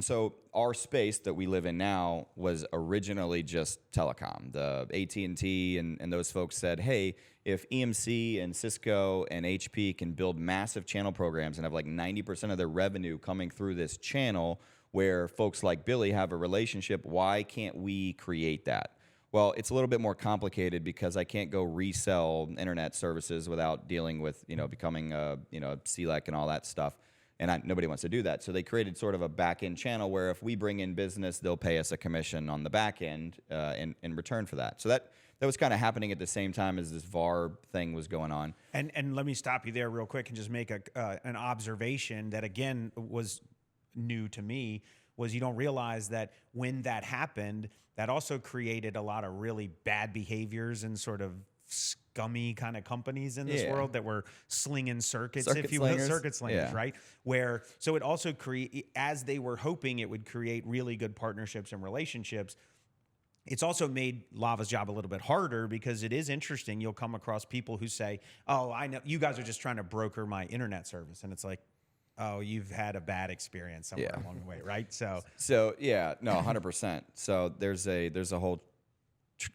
so our space that we live in now was originally just telecom. The AT&T and those folks said, hey, if EMC and Cisco and HP can build massive channel programs and have like 90% of their revenue coming through this channel where folks like Billy have a relationship, why can't we create that? Well, it's a little bit more complicated because I can't go resell internet services without dealing with, you know, becoming a, you know, CLEC and all that stuff. And nobody wants to do that. So they created sort of a back-end channel where if we bring in business, they'll pay us a commission on the back end in return for that. So that was kind of happening at the same time as this VAR thing was going on.
And let me stop you there real quick and just make an observation that, again, was new to me, was you don't realize that when that happened, that also created a lot of really bad behaviors and sort of scummy kind of companies in this world that were slinging circuits, if you will, circuit slingers, right? Where, so it also as they were hoping it would create really good partnerships and relationships, it's also made Lava's job a little bit harder, because it is interesting. You'll come across people who say, oh, I know you guys are just trying to broker my internet service. And it's like, oh, you've had a bad experience somewhere along the way, right? So
yeah, no, 100%. So there's a whole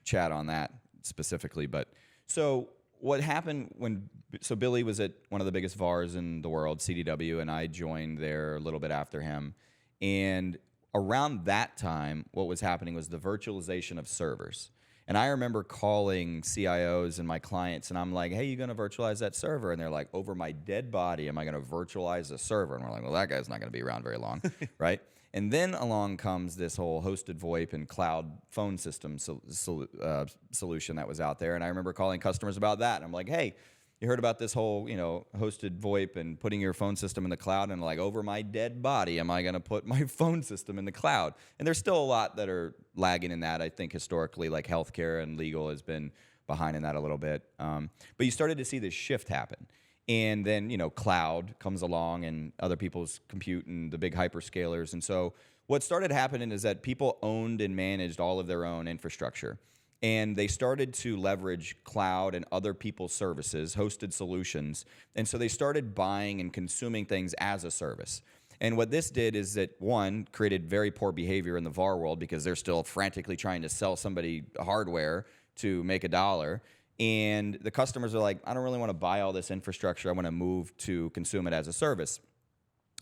chat on that specifically. But so what happened so Billy was at one of the biggest VARs in the world, CDW, and I joined there a little bit after him. And around that time, what was happening was the virtualization of servers. And I remember calling CIOs and my clients, and I'm like, hey, you going to virtualize that server? And they're like, over my dead body, am I going to virtualize a server? And we're like, well, that guy's not going to be around very long, right? And then along comes this whole hosted VoIP and cloud phone system solution that was out there. And I remember calling customers about that. And I'm like, hey, you heard about this whole, hosted VoIP and putting your phone system in the cloud, and like, over my dead body, am I going to put my phone system in the cloud? And there's still a lot that are lagging in that. I think historically, like healthcare and legal has been behind in that a little bit. But you started to see this shift happen. And then, cloud comes along and other people's compute and the big hyperscalers. And so what started happening is that people owned and managed all of their own infrastructure. And they started to leverage cloud and other people's services, hosted solutions. And so they started buying and consuming things as a service. And what this did is that, one, created very poor behavior in the VAR world because they're still frantically trying to sell somebody hardware to make a dollar. And the customers are like, I don't really want to buy all this infrastructure. I want to move to consume it as a service.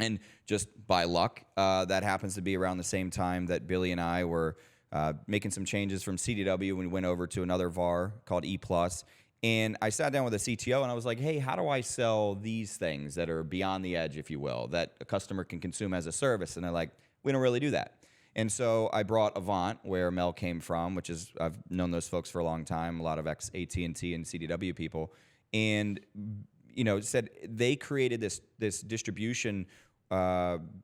And just by luck, that happens to be around the same time that Billy and I were making some changes from CDW when we went over to another VAR called E+. And I sat down with a CTO and I was like, hey, how do I sell these things that are beyond the edge, if you will, that a customer can consume as a service? And they're like, we don't really do that. And so I brought Avant, where Mel came from, which is, I've known those folks for a long time, a lot of ex-AT&T and CDW people, and said they created this distribution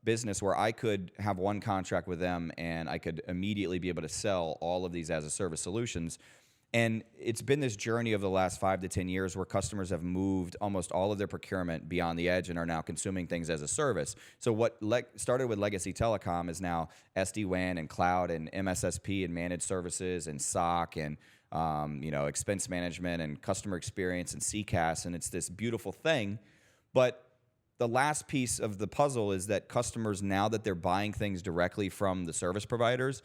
business where I could have one contract with them and I could immediately be able to sell all of these as a service solutions. And it's been this journey of the last 5 to 10 years where customers have moved almost all of their procurement beyond the edge and are now consuming things as a service. So what started with legacy telecom is now SD-WAN and cloud and MSSP and managed services and SOC and expense management and customer experience and CCaaS, and it's this beautiful thing. But the last piece of the puzzle is that customers, now that they're buying things directly from the service providers,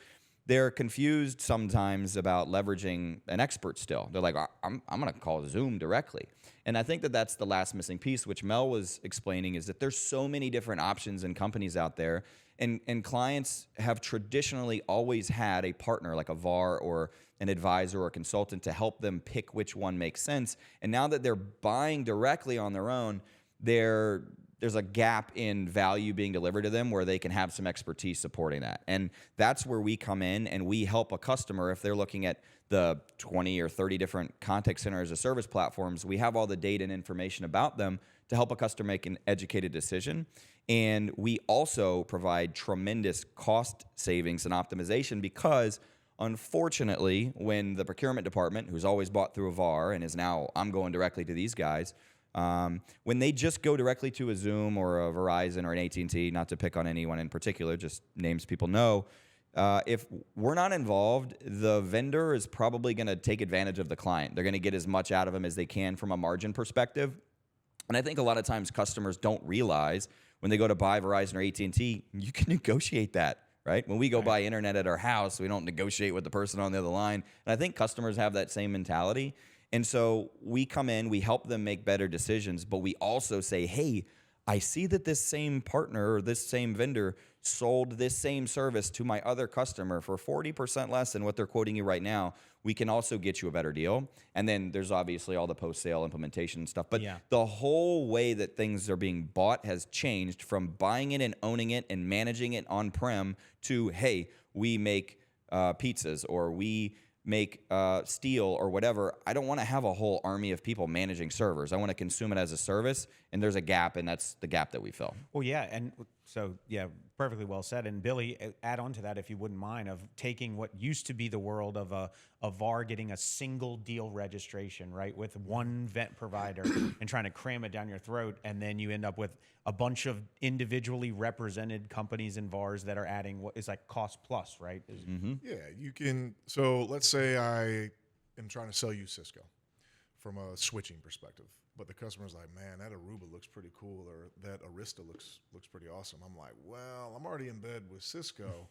they're confused sometimes about leveraging an expert still. They're like, I'm going to call Zoom directly. And I think that that's the last missing piece, which Mel was explaining, is that there's so many different options and companies out there. And clients have traditionally always had a partner like a VAR or an advisor or a consultant to help them pick which one makes sense. And now that they're buying directly on their own, there's a gap in value being delivered to them where they can have some expertise supporting that. And that's where we come in and we help a customer if they're looking at the 20 or 30 different contact center as a service platforms. We have all the data and information about them to help a customer make an educated decision. And we also provide tremendous cost savings and optimization because, unfortunately, when the procurement department, who's always bought through a VAR and is now, I'm going directly to these guys, when they just go directly to a Zoom or a Verizon or an AT&T, not to pick on anyone in particular, just names people know, if we're not involved, the vendor is probably going to take advantage of the client. They're going to get as much out of them as they can from a margin perspective. And I think a lot of times customers don't realize when they go to buy Verizon or AT&T, you can negotiate that, right? When we go buy internet at our house, we don't negotiate with the person on the other line. And I think customers have that same mentality. And so we come in, we help them make better decisions, but we also say, hey, I see that this same partner or this same vendor sold this same service to my other customer for 40% less than what they're quoting you right now. We can also get you a better deal. And then there's obviously all the post-sale implementation and stuff. But the whole way that things are being bought has changed from buying it and owning it and managing it on-prem to, hey, we make pizzas or we make steel or whatever. I don't want to have a whole army of people managing servers. I want to consume it as a service, and there's a gap, and that's the gap that we fill.
Well, yeah, and so, yeah, perfectly well said. And Billy, add on to that, if you wouldn't mind, of taking what used to be the world of a VAR getting a single deal registration, right, with one vent provider and trying to cram it down your throat, and then you end up with a bunch of individually represented companies and VARs that are adding what is like cost plus, right?
Yeah, you can. So let's say I am trying to sell you Cisco from a switching perspective, but the customer's like, man, that Aruba looks pretty cool, or that Arista looks pretty awesome. I'm like, well, I'm already in bed with Cisco,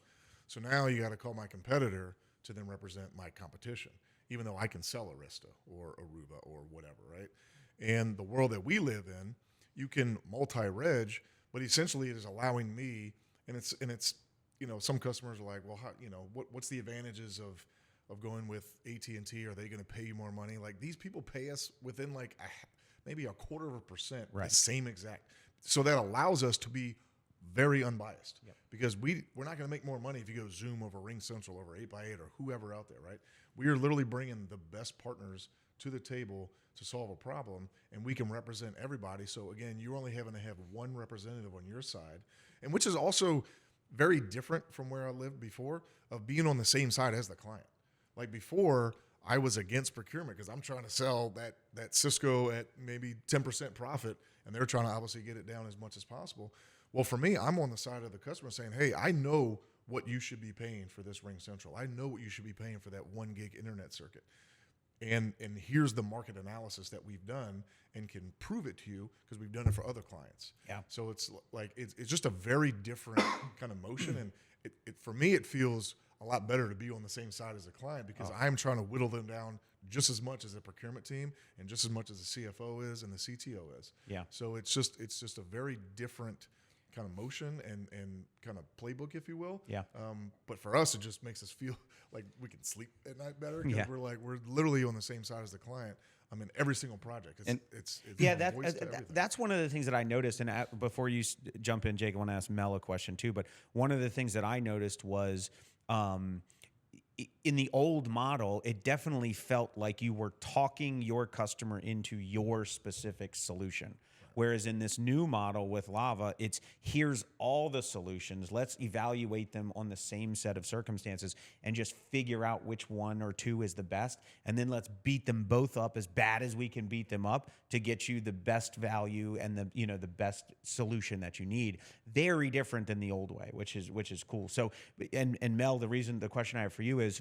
so now you got to call my competitor to then represent my competition, even though I can sell Arista or Aruba or whatever, right? And the world that we live in, you can multi-reg, but essentially it is allowing me, and it's some customers are like, well, how, what's the advantages of going with AT&T? Are they going to pay you more money? Like, these people pay us within like maybe 0.25%,
right,
the same exact. So that allows us to be very unbiased, because we're not going to make more money if you go Zoom over Ring Central over 8x8 or whoever out there, right? We are literally bringing the best partners to the table to solve a problem, and we can represent everybody. So again, you're only having to have one representative on your side, and which is also very different from where I lived before, of being on the same side as the client. Like before, I was against procurement because I'm trying to sell that Cisco at maybe 10% profit, and they're trying to obviously get it down as much as possible. Well, for me, I'm on the side of the customer saying, hey, I know what you should be paying for this Ring Central. I know what you should be paying for that 1 gig internet circuit. And here's the market analysis that we've done and can prove it to you because we've done it for other clients.
Yeah.
So it's like it's just a very different kind of motion. And for me, it feels a lot better to be on the same side as a client because I'm trying to whittle them down just as much as the procurement team and just as much as the CFO is and the CTO is.
Yeah.
So it's just a very different kind of motion and kind of playbook, if you will.
Yeah.
But for us, it just makes us feel like we can sleep at night better because
Yeah.
we're literally on the same side as the client. I mean, every single project. It's
Yeah,
voice to everything.
that's one of the things that I noticed. And before you jump in, Jake, I want to ask Mel a question too. But one of the things that I noticed was in the old model, it definitely felt like you were talking your customer into your specific solution. Whereas in this new model with Lava, it's here's all the solutions. Let's evaluate them on the same set of circumstances and just figure out which one or two is the best. And then let's beat them both up as bad as we can beat them up to get you the best value and the best solution that you need. Very different than the old way, which is cool. So and Mel, the question I have for you is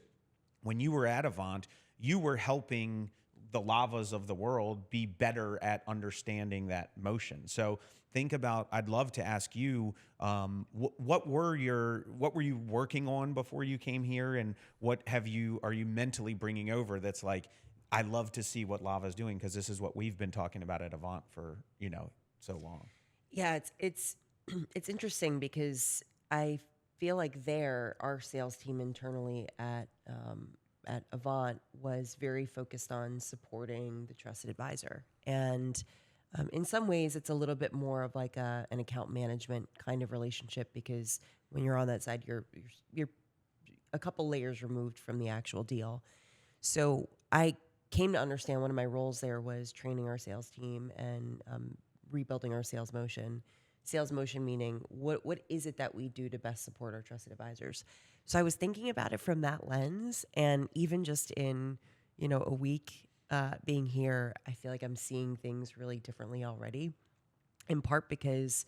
when you were at Avant, you were helping the Lavas of the world be better at understanding that motion. So think about, I'd love to ask you, what were you working on before you came here, and what are you mentally bringing over that's like, I love to see what Lava's doing because this is what we've been talking about at Avant for so long.
Yeah, it's interesting because I feel like our sales team internally at Avant was very focused on supporting the trusted advisor. And in some ways, it's a little bit more of like an account management kind of relationship because when you're on that side, you're a couple layers removed from the actual deal. So I came to understand one of my roles there was training our sales team and rebuilding our sales motion. Sales motion meaning what is it that we do to best support our trusted advisors? So I was thinking about it from that lens, and even just in a week being here, I feel like I'm seeing things really differently already. In part because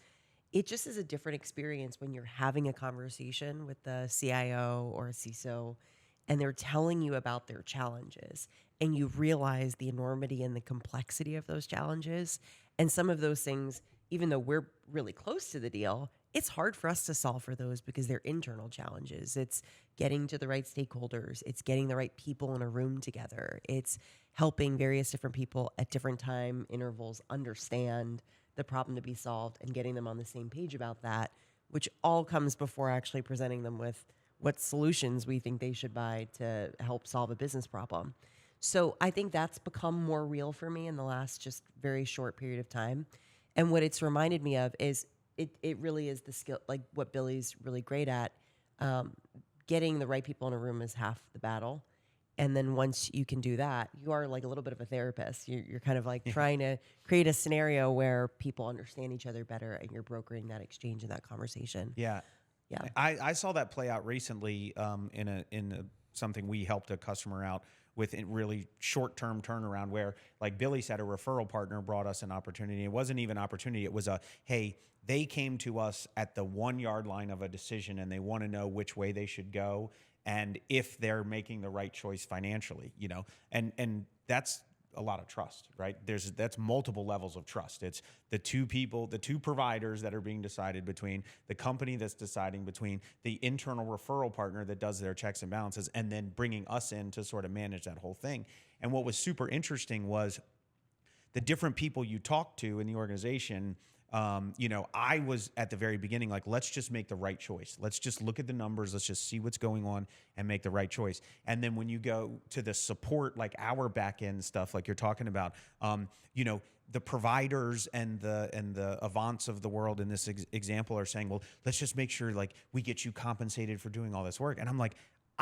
it just is a different experience when you're having a conversation with the CIO or a CISO, and they're telling you about their challenges, and you realize the enormity and the complexity of those challenges, and some of those things. Even though we're really close to the deal, it's hard for us to solve for those because they're internal challenges. It's getting to the right stakeholders. It's getting the right people in a room together. It's helping various different people at different time intervals understand the problem to be solved and getting them on the same page about that, which all comes before actually presenting them with what solutions we think they should buy to help solve a business problem. So I think that's become more real for me in the last just very short period of time. And what it's reminded me of is it really is the skill, like what Billy's really great at. Getting the right people in a room is half the battle. And then once you can do that, you are like a little bit of a therapist. You're kind of like trying to create a scenario where people understand each other better and you're brokering that exchange and that conversation.
Yeah.
Yeah.
I saw that play out recently in something we helped a customer out with a really short-term turnaround where, like Billy said, a referral partner brought us an opportunity. It wasn't even an opportunity. It was hey, they came to us at the 1 yard line of a decision and they want to know which way they should go and if they're making the right choice financially, and that's a lot of trust, right? That's multiple levels of trust. It's the two providers that are being decided between, the company that's deciding between, the internal referral partner that does their checks and balances, and then bringing us in to sort of manage that whole thing. And what was super interesting was the different people you talk to in the organization. I was at the very beginning like, let's just make the right choice. Let's just look at the numbers. Let's just see what's going on and make the right choice. And then when you go to the support, like our back end stuff, like you're talking about, the providers and the Avants of the world in this example are saying, well, let's just make sure like we get you compensated for doing all this work. And I'm like,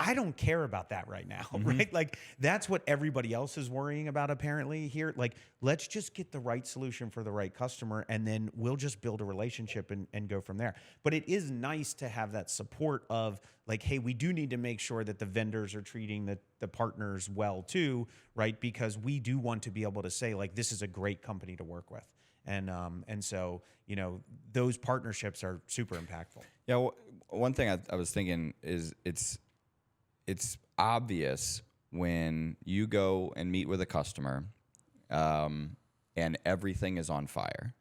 I don't care about that right now, right? Like that's what everybody else is worrying about apparently here. Like, let's just get the right solution for the right customer, and then we'll just build a relationship and go from there. But it is nice to have that support of like, hey, we do need to make sure that the vendors are treating the partners well too, right? Because we do want to be able to say like, this is a great company to work with. And so, you know, those partnerships are super impactful.
Yeah. One thing I was thinking is it's obvious when you go and meet with a customer, and everything is on fire.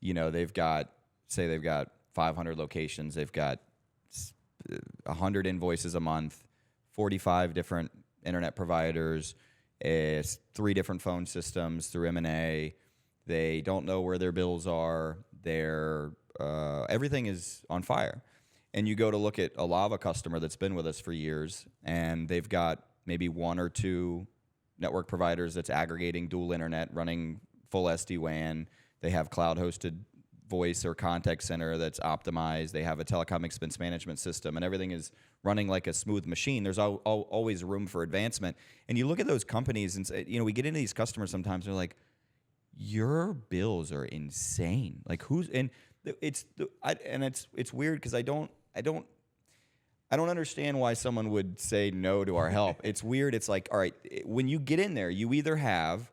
You know, they've got 500 locations. They've got 100 invoices a month, 45 different internet providers, 3 different phone systems through M&A. They don't know where their bills are. Everything is on fire. And you go to look at a Lava customer that's been with us for years, and they've got maybe 1 or 2 network providers that's aggregating dual internet, running full SD-WAN. They have cloud-hosted voice or contact center that's optimized. They have a telecom expense management system, and everything is running like a smooth machine. There's always room for advancement. And you look at those companies, and you know, we get into these customers sometimes. They're like, "Your bills are insane." Like it's weird because I don't understand why someone would say no to our help. It's weird. It's like, all right, when you get in there, you either have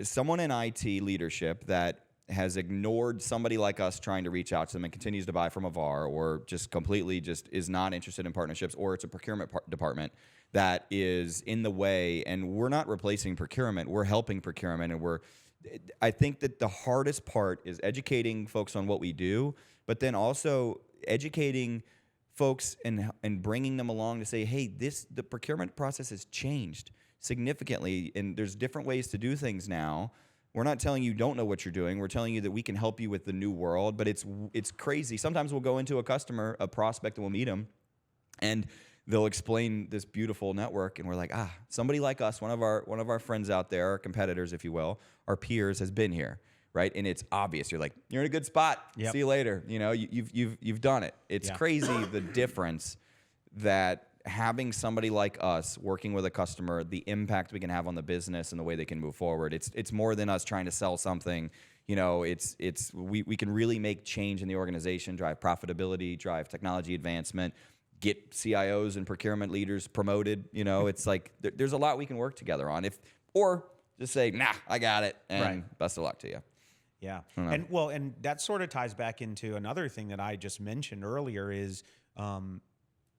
someone in IT leadership that has ignored somebody like us trying to reach out to them and continues to buy from a VAR, or just completely just is not interested in partnerships, or it's a procurement department that is in the way, and we're not replacing procurement. We're helping procurement, and I think that the hardest part is educating folks on what we do, but then also educating folks and bringing them along to say, hey, the procurement process has changed significantly, and there's different ways to do things now. We're not telling you don't know what you're doing. We're telling you that we can help you with the new world, but it's crazy. Sometimes we'll go into a prospect, and we'll meet them, and they'll explain this beautiful network, and we're like, somebody like us, one of our friends out there, our competitors, if you will, our peers, has been here, right? And it's obvious. You're like, you're in a good spot. Yep. See you later. You know, you've done it. It's crazy the difference that having somebody like us working with a customer, the impact we can have on the business and the way they can move forward. It's more than us trying to sell something. You know, we can really make change in the organization, drive profitability, drive technology advancement, get CIOs and procurement leaders promoted. You know, it's like there's a lot we can work together on. Or just say, nah, I got it, and best of luck to you.
Yeah, and that sort of ties back into another thing that I just mentioned earlier is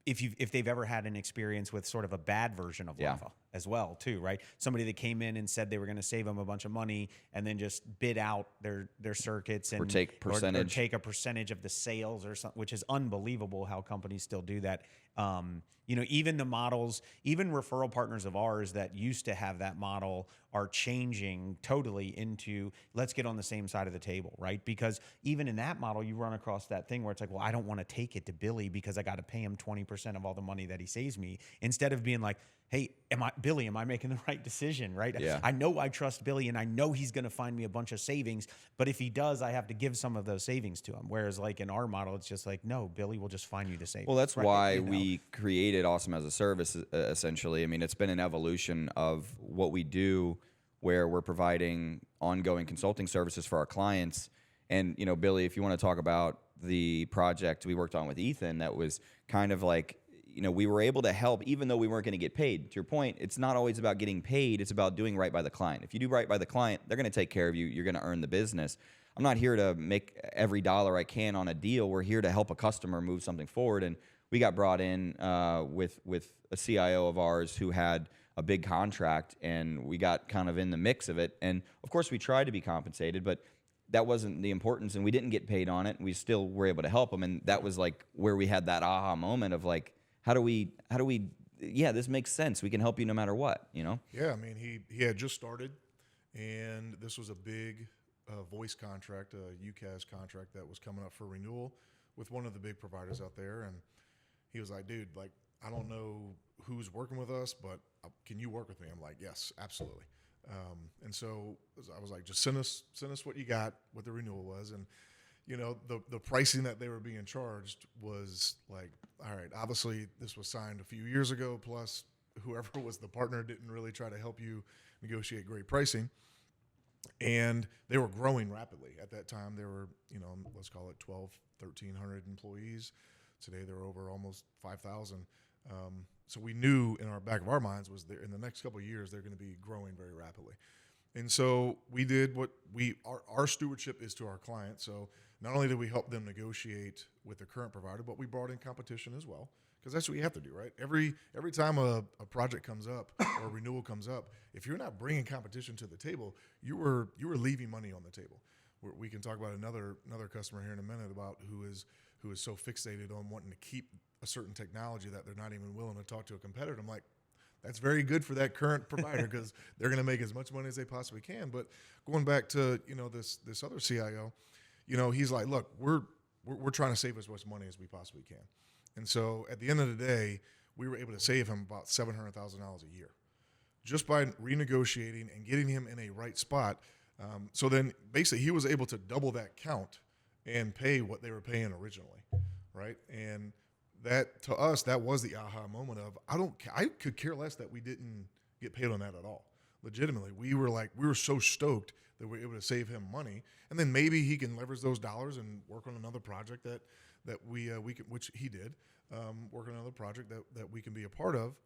if they've ever had an experience with sort of a bad version of Lava as well too, right? Somebody that came in and said they were going to save them a bunch of money and then just bid out their circuits and
or take
or take a percentage of the sales or something, which is unbelievable how companies still do that. You know, even the models, even referral partners of ours that used to have that model are changing totally into let's get on the same side of the table, right? Because even in that model, you run across that thing where it's like, well, I don't want to take it to Billy because I got to pay him 20% of all the money that he saves me, instead of being like, hey, am I making the right decision, right?
Yeah.
I know I trust Billy, and I know he's going to find me a bunch of savings, but if he does, I have to give some of those savings to him. Whereas like in our model, it's just like, no, Billy will just find you the savings.
Well, that's why we created Awesome as a Service, essentially. I mean, it's been an evolution of what we do, where we're providing ongoing consulting services for our clients. And, you know, Billy, if you want to talk about the project we worked on with Ethan, that was kind of like, you know, we were able to help even though we weren't going to get paid. To your point, it's not always about getting paid. It's about doing right by the client. If you do right by the client, they're going to take care of you. You're going to earn the business. I'm not here to make every dollar I can on a deal. We're here to help a customer move something forward. And we got brought in with a CIO of ours who had a big contract, and we got kind of in the mix of it. And of course, we tried to be compensated, but that wasn't the importance, and we didn't get paid on it. And we still were able to help them. And that was like where we had that aha moment of like, how do we? Yeah, this makes sense. We can help you no matter what, you know?
Yeah, I mean, he had just started, and this was a big voice contract, a UCAS contract that was coming up for renewal with one of the big providers out there. And he was like, dude, like, I don't know who's working with us, but can you work with me? I'm like, yes, absolutely. And so I was like, just send us what you got, what the renewal was. And the pricing that they were being charged was like, all right, obviously this was signed a few years ago, plus whoever was the partner didn't really try to help you negotiate great pricing. And they were growing rapidly. At that time, there were, let's call it 1,300 employees. Today, they're over almost 5,000. So we knew in our back of our minds was there in the next couple of years, they're going to be growing very rapidly. And so we did what our stewardship is to our clients. So not only did we help them negotiate with the current provider, but we brought in competition as well. Because that's what you have to do, right? Every time a project comes up or a renewal comes up, if you're not bringing competition to the table, you were leaving money on the table. We can talk about another customer here in a minute about who is so fixated on wanting to keep a certain technology that they're not even willing to talk to a competitor. I'm like, that's very good for that current provider because they're going to make as much money as they possibly can. But going back to this other CIO, he's like, look, we're trying to save as much money as we possibly can. And so at the end of the day, we were able to save him about $700,000 a year just by renegotiating and getting him in a right spot. So then basically he was able to double that count and pay what they were paying originally, right? And that, to us, that was the aha moment of, I could care less that we didn't get paid on that at all. Legitimately, we were so stoked that we were able to save him money, and then maybe he can leverage those dollars and work on another project that we can, which he did, work on another project that we can be a part of.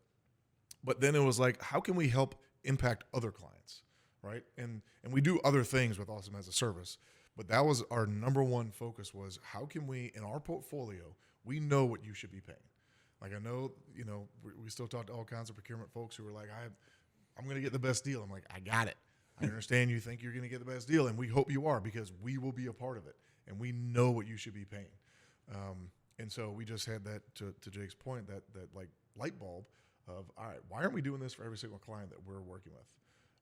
But then it was like, how can we help impact other clients, right? And we do other things with Awesome as a Service, but that was our number one focus was how can we, in our portfolio, we know what you should be paying. Like I know, we still talk to all kinds of procurement folks who are like, I'm going to get the best deal. I'm like, I got it. I understand you think you're going to get the best deal, and we hope you are because we will be a part of it, and we know what you should be paying. And so we just had that, to Jake's point, that like light bulb of, all right, why aren't we doing this for every single client that we're working with,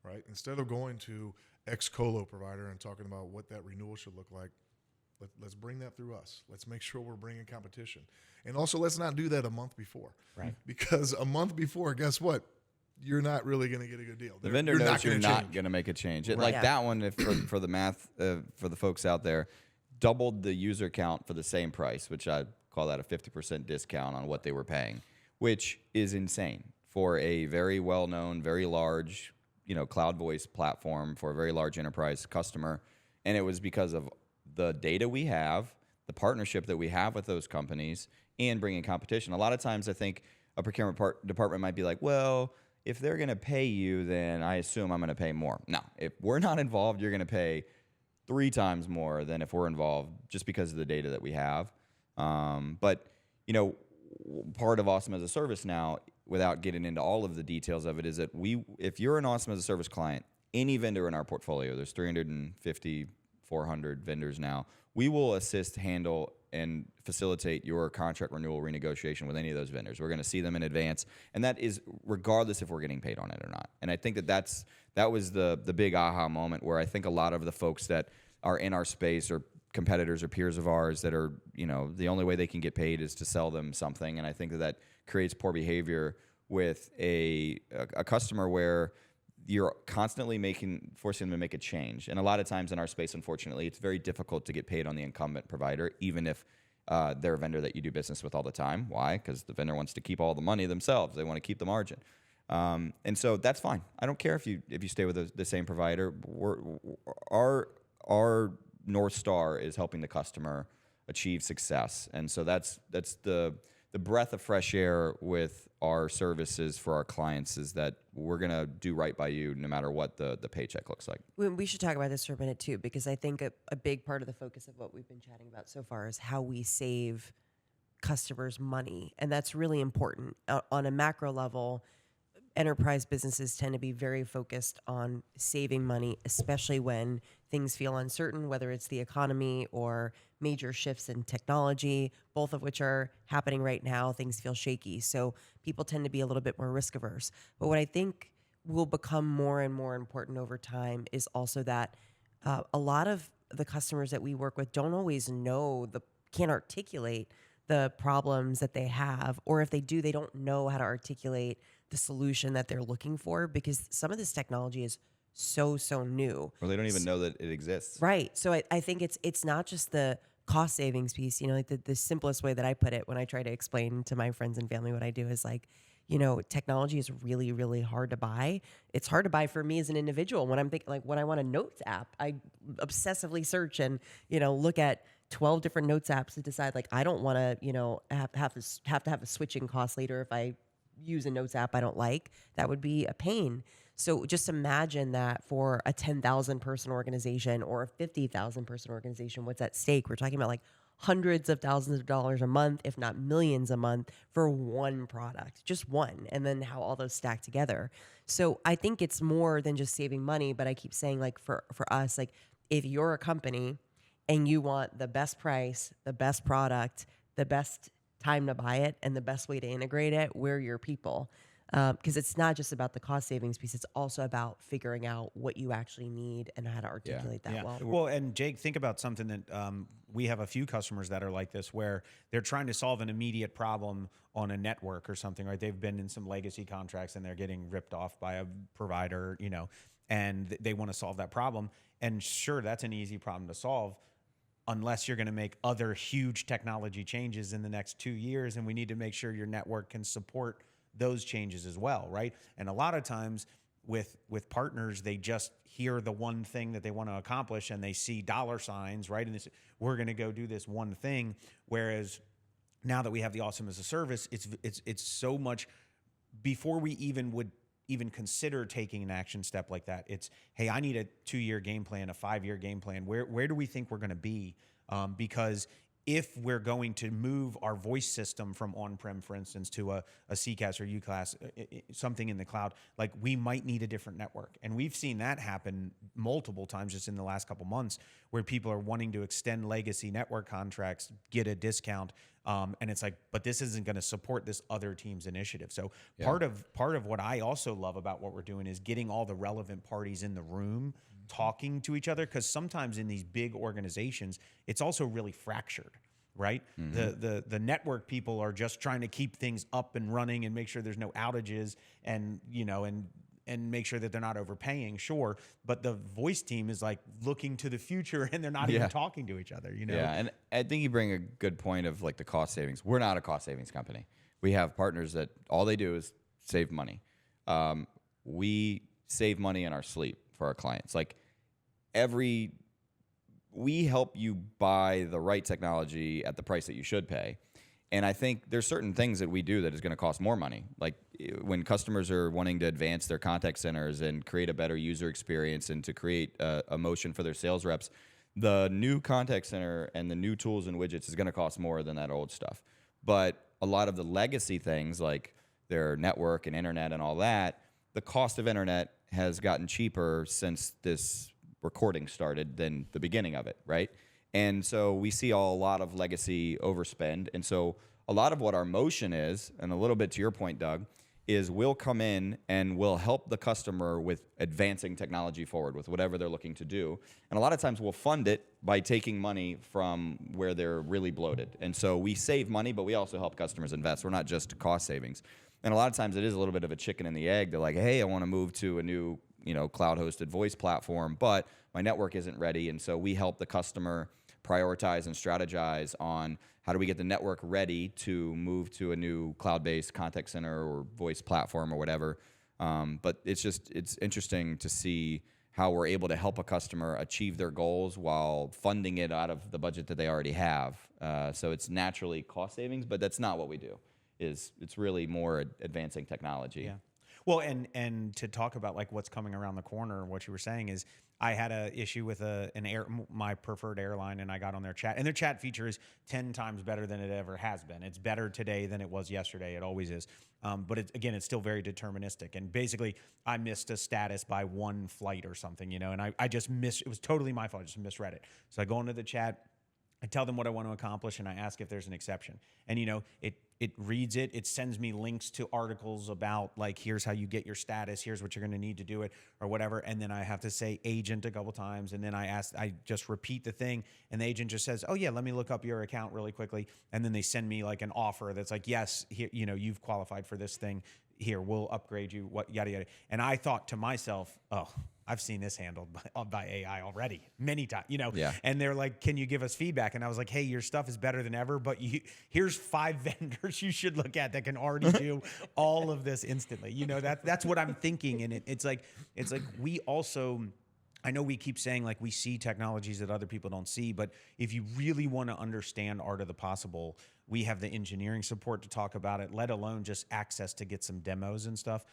right? Instead of going to X colo provider and talking about what that renewal should look like, let's bring that through us. Let's make sure we're bringing competition. And also let's not do that a month before.
Right.
Because a month before, guess what? You're not really going to get a good deal.
The vendor knows you're not going to make a change.
Right.
Like that one, if for the math, for the folks out there, doubled the user count for the same price, which I call that a 50% discount on what they were paying, which is insane for a very well-known, very large, cloud voice platform for a very large enterprise customer. And it was because of the data we have, the partnership that we have with those companies, and bringing competition. A lot of times I think a procurement department might be like, well, if they're going to pay you, then I assume I'm going to pay more. No, if we're not involved, you're going to pay 3 times more than if we're involved just because of the data that we have. But, part of Awesome as a Service now, without getting into all of the details of it, is that if you're an Awesome as a Service client, any vendor in our portfolio, there's 350, 400 vendors now, we will assist, handle, and facilitate your contract renewal renegotiation with any of those vendors. We're going to see them in advance, and that is regardless if we're getting paid on it or not. And I think that was the big aha moment where I think a lot of the folks that are in our space or competitors or peers of ours that are, the only way they can get paid is to sell them something. And I think that creates poor behavior with a customer where you're constantly forcing them to make a change. And a lot of times in our space, unfortunately, it's very difficult to get paid on the incumbent provider, even if they're a vendor that you do business with all the time. Why? Because the vendor wants to keep all the money themselves. They want to keep the margin. And so that's fine. I don't care if you stay with the same provider. Our North Star is helping the customer achieve success. And so that's the breath of fresh air with our services for our clients, is that we're going to do right by you no matter what the paycheck looks like.
We should talk about this for a minute too, because I think a big part of the focus of what we've been chatting about so far is how we save customers money. And that's really important. On a macro level, enterprise businesses tend to be very focused on saving money, especially when things feel uncertain, whether it's the economy or major shifts in technology, both of which are happening right now. Things feel shaky. So people tend to be a little bit more risk averse. But what I think will become more and more important over time is also that a lot of the customers that we work with don't always can't articulate the problems that they have, or if they do, they don't know how to articulate the solution that they're looking for, because some of this technology is so new.
Or they don't even know that it exists.
Right. So I think it's not just the cost savings piece. You know, like the simplest way that I put it when I try to explain to my friends and family what I do is like, you know, technology is really, really hard to buy. It's hard to buy for me as an individual. When I'm thinking, like, when I want a notes app, I obsessively search and, you know, look at 12 different notes apps to decide, like, I don't want to, you know, have to have a switching cost later if I use a notes app I don't like. That would be a pain. So just imagine that for a 10,000 person organization or a 50,000 person organization, what's at stake? We're talking about like hundreds of thousands of dollars a month, if not millions a month for one product, just one, and then how all those stack together. So I think it's more than just saving money, but I keep saying, like, for us, like, if you're a company and you want the best price, the best product, the best time to buy it, and the best way to integrate it, we're your people. Because it's not just about the cost savings piece; it's also about figuring out what you actually need and how to articulate that well.
Well, and Jake, think about something that we have a few customers that are like this, where they're trying to solve an immediate problem on a network or something, right? They've been in some legacy contracts and they're getting ripped off by a provider, you know, and they want to solve that problem. And sure, that's an easy problem to solve, unless you're going to make other huge technology changes in the next 2 years, and we need to make sure your network can support those changes as well, right? And a lot of times with partners, they just hear the one thing that they want to accomplish and they see dollar signs, right? And we're going to go do this one thing. Whereas now that we have the Awesome as a Service, it's so much before we even would even consider taking an action step like that. It's, hey, I need a 2-year game plan, a 5-year game plan. Where do we think we're going to be? Because if we're going to move our voice system from on-prem, for instance, to a CCaaS or UCaaS, something in the cloud, like, we might need a different network. And we've seen that happen multiple times just in the last couple months, where people are wanting to extend legacy network contracts, get a discount. And it's like, but this isn't going to support this other team's initiative. So part of what I also love about what we're doing is getting all the relevant parties in the room talking to each other, because sometimes in these big organizations, it's also really fractured, right? Mm-hmm. The network people are just trying to keep things up and running and make sure there's no outages, and, you know, and make sure that they're not overpaying, sure. But the voice team is like looking to the future, and they're not even talking to each other, you know?
Yeah, and I think you bring a good point of, like, the cost savings. We're not a cost savings company. We have partners that all they do is save money. We save money in our sleep for our clients. Like, we help you buy the right technology at the price that you should pay. And I think there's certain things that we do that is going to cost more money. Like, when customers are wanting to advance their contact centers and create a better user experience and to create a motion for their sales reps, the new contact center and the new tools and widgets is going to cost more than that old stuff. But a lot of the legacy things, like their network and internet and all that, the cost of internet has gotten cheaper since this recording started than the beginning of it, right? And so we see a lot of legacy overspend. And so a lot of what our motion is, and a little bit to your point, Doug, is we'll come in and we'll help the customer with advancing technology forward with whatever they're looking to do. And a lot of times we'll fund it by taking money from where they're really bloated. And so we save money, but we also help customers invest. We're not just cost savings. And a lot of times it is a little bit of a chicken and the egg. They're like, hey, I want to move to a new, you know, cloud-hosted voice platform, but my network isn't ready. And so we help the customer prioritize and strategize on how do we get the network ready to move to a new cloud-based contact center or voice platform or whatever. But it's interesting to see how we're able to help a customer achieve their goals while funding it out of the budget that they already have. So it's naturally cost savings, but that's not what we do. It's really more advancing technology.
Yeah. Well, and to talk about like what's coming around the corner, what you were saying is, I had an issue with my preferred airline, and I got on their chat, and their chat feature is 10 times better than it ever has been. It's better today than it was yesterday. It always is. But it's still very deterministic. And basically, I missed a status by one flight or something, you know, and I just missed. It was totally my fault. I just misread it. So I go into the chat. I tell them what I want to accomplish, and I ask if there's an exception. And, you know, it reads it. It sends me links to articles about, like, here's how you get your status. Here's what you're going to need to do it or whatever. And then I have to say agent a couple times. And then I just repeat the thing. And the agent just says, oh, yeah, let me look up your account really quickly. And then they send me, like, an offer that's like, yes, here, you know, you've qualified for this thing. here, we'll upgrade you, what yada yada. And I thought to myself, oh, I've seen this handled by AI already many times, you know.
Yeah.
And they're like, can you give us feedback? And I was like, hey, your stuff is better than ever, but here's 5 vendors you should look at that can already do all of this instantly. You know, that's what I'm thinking. And it's like we also, I know we keep saying like we see technologies that other people don't see, but if you really want to understand art of the possible, we have the engineering support to talk about it, let alone just access to get some demos and stuff.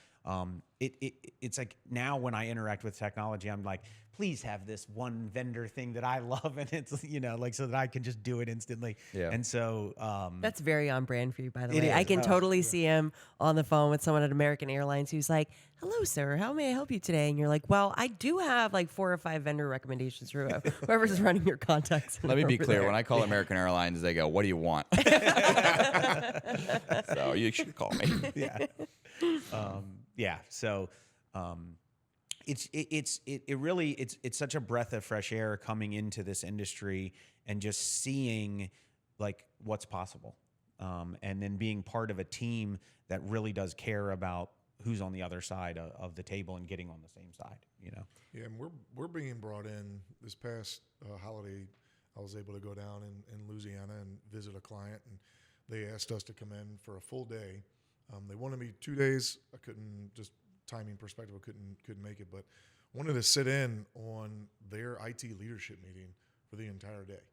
It's like now when I interact with technology, I'm like, please have this one vendor thing that I love, and it's, you know, like, so that I can just do it instantly.
Yeah.
And so
That's very on brand for you, by the
It
way. I
is.
can totally see him on the phone with someone at American Airlines who's like, hello, sir, how may I help you today? And you're like, well, I do have like 4 or 5 vendor recommendations for whoever's running your contacts.
Let me be
over
clear.
there.
When I call American Airlines, they go, "What do you want?" So you should call me.
yeah. Yeah. So it's such a breath of fresh air coming into this industry and just seeing like what's possible. And then being part of a team that really does care about who's on the other side of the table and getting on the same side, you know?
Yeah, and we're being brought in this past holiday. I was able to go down in Louisiana and visit a client, and they asked us to come in for a full day. They wanted me 2 days. I couldn't, just timing perspective, I couldn't make it, but wanted to sit in on their IT leadership meeting for the entire day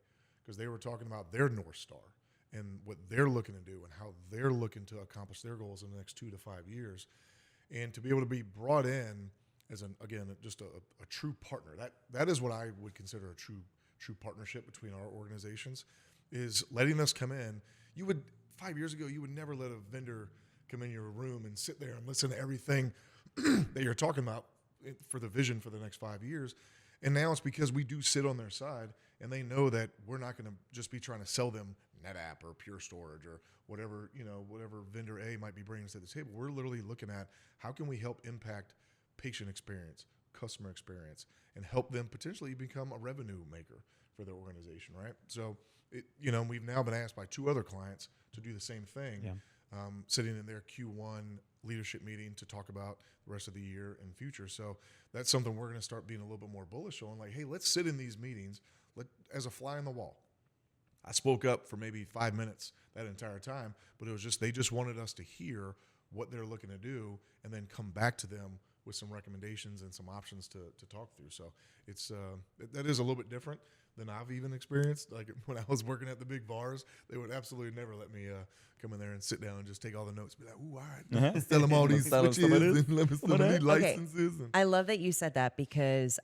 because they were talking about their North Star and what they're looking to do and how they're looking to accomplish their goals in the next 2 to 5 years. And to be able to be brought in as just a true partner, that is what I would consider a true partnership between our organizations, is letting us come in. 5 years ago, you would never let a vendor come in your room and sit there and listen to everything that you're talking about for the vision for the next 5 years. And now it's because we do sit on their side and they know that we're not going to just be trying to sell them NetApp or Pure Storage or whatever vendor A might be bringing us to the table. We're literally looking at how can we help impact patient experience, customer experience, and help them potentially become a revenue maker for their organization, right? So, we've now been asked by 2 other clients to do the same thing, sitting in their Q1 leadership meeting to talk about the rest of the year and future. So that's something we're going to start being a little bit more bullish on. Like, hey, let's sit in these meetings as a fly on the wall. I spoke up for maybe 5 minutes that entire time, but it was just, they just wanted us to hear what they're looking to do and then come back to them with some recommendations and some options to talk through. So it's that is a little bit different than I've even experienced. Like when I was working at the big bars, they would absolutely never let me come in there and sit down and just take all the notes. Be like, ooh, all right, let's tell them all these switches and let me some of these licenses. And
I love that you said that because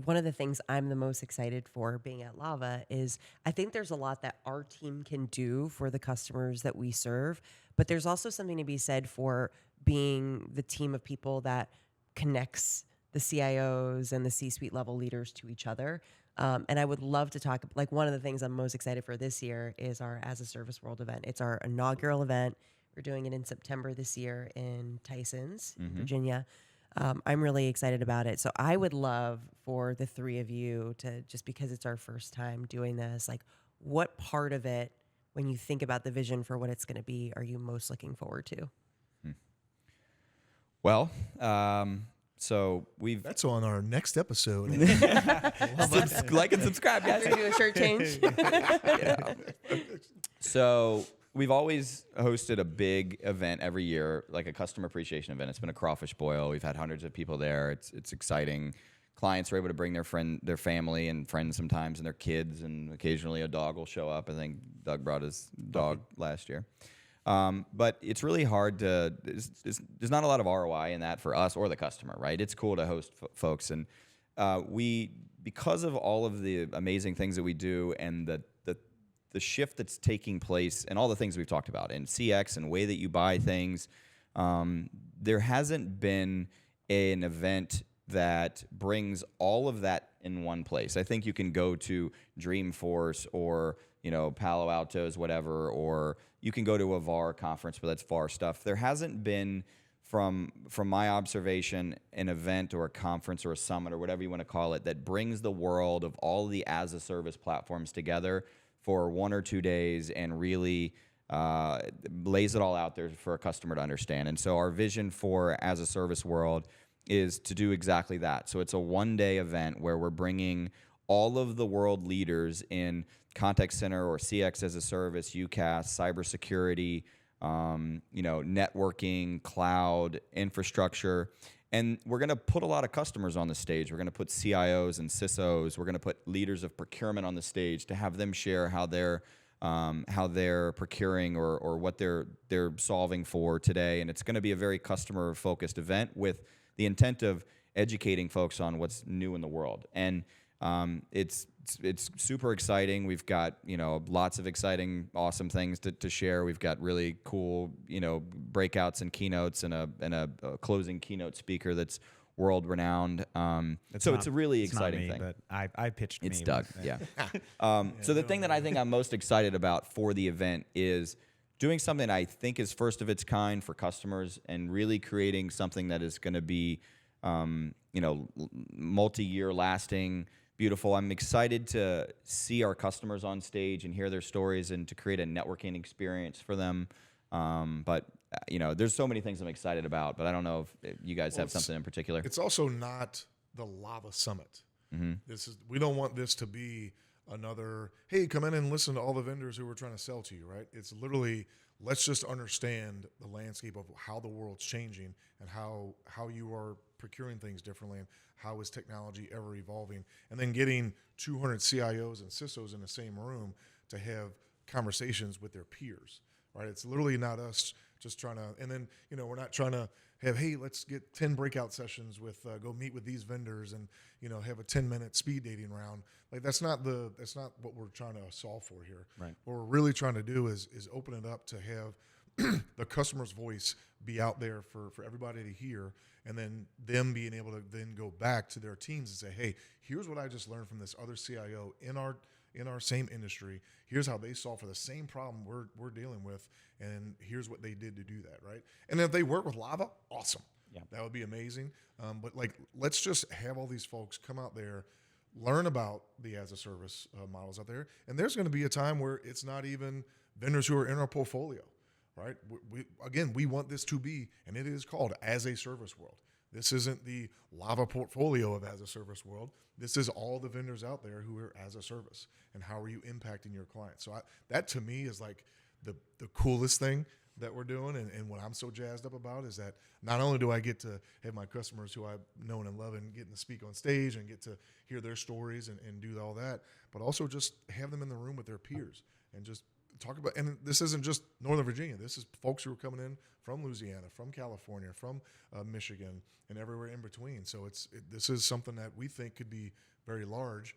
one of the things I'm the most excited for being at Lava is I think there's a lot that our team can do for the customers that we serve, but there's also something to be said for being the team of people that connects the CIOs and the C-suite level leaders to each other. And I would love to talk, like one of the things I'm most excited for this year is our As a Service World event. It's our inaugural event. We're doing it in September this year in Tysons, Virginia. I'm really excited about it. So I would love for the 3 of you to, just because it's our first time doing this, like what part of it, when you think about the vision for what it's going to be, are you most looking forward to?
Well, so
that's on our next episode.
like and subscribe, guys.
We're doing a shirt change.
So we've always hosted a big event every year, like a customer appreciation event. It's been a crawfish boil. We've had hundreds of people there. It's exciting. Clients are able to bring their family and friends sometimes, and their kids, and occasionally a dog will show up. I think Doug brought his dog last year. But it's really hard to, there's not a lot of ROI in that for us or the customer, right? It's cool to host folks. And because of all of the amazing things that we do and the shift that's taking place and all the things we've talked about and CX and way that you buy things, there hasn't been an event that brings all of that in one place. I think you can go to Dreamforce or Palo Alto's, whatever, or you can go to a VAR conference, but that's VAR stuff. There hasn't been, from my observation, an event or a conference or a summit or whatever you want to call it that brings the world of all the as-a-service platforms together for 1 or 2 days and really lays it all out there for a customer to understand. And so our vision for As a Service World is to do exactly that. So it's a one-day event where we're bringing all of the world leaders in contact center or CX as a service, UCaaS, cybersecurity, networking, cloud, infrastructure. And we're going to put a lot of customers on the stage. We're going to put CIOs and CISOs. We're going to put leaders of procurement on the stage to have them share how they're procuring or what they're solving for today. And it's going to be a very customer-focused event with the intent of educating folks on what's new in the world. And it's super exciting. We've got, lots of exciting, awesome things to share. We've got really cool, breakouts and keynotes and a closing keynote speaker that's world renowned. It's a really exciting thing.
But I pitched
It's
me.
Doug, yeah. So the thing that I think I'm most excited about for the event is doing something I think is first of its kind for customers and really creating something that is going to be, multi-year lasting, beautiful. I'm excited to see our customers on stage and hear their stories and to create a networking experience for them. But there's so many things I'm excited about, but I don't know if you guys have something in particular.
It's also not the Lava Summit. We don't want this to be another, hey, come in and listen to all the vendors who we're trying to sell to you, right? It's literally, let's just understand the landscape of how the world's changing and how you are procuring things differently and how is technology ever evolving. And then getting 200 CIOs and CISOs in the same room to have conversations with their peers, right? It's literally not us just trying to, and then, we're not trying to have, hey, let's get 10 breakout sessions with, go meet with these vendors and, have a 10-minute speed dating round. Like that's not what we're trying to solve for here.
Right.
What we're really trying to do is open it up to have the customer's voice be out there for everybody to hear, and then them being able to then go back to their teams and say, hey, here's what I just learned from this other CIO in our same industry. Here's how they solve for the same problem we're dealing with, and here's what they did to do that, right? And if they work with Lava, awesome.
Yeah.
That would be amazing. But let's just have all these folks come out there, learn about the as a service models out there, and there's going to be a time where it's not even vendors who are in our portfolio, right? We want this to be, and it is called As a Service World. This isn't the Lava portfolio of As a Service World. This is all the vendors out there who are as a service, and how are you impacting your clients? So that to me is like the coolest thing that we're doing, and what I'm so jazzed up about is that not only do I get to have my customers who I've known and love and getting to speak on stage and get to hear their stories and do all that, but also just have them in the room with their peers and just talk about, and this isn't just Northern Virginia. This is folks who are coming in from Louisiana, from California, from Michigan, and everywhere in between. So this is something that we think could be very large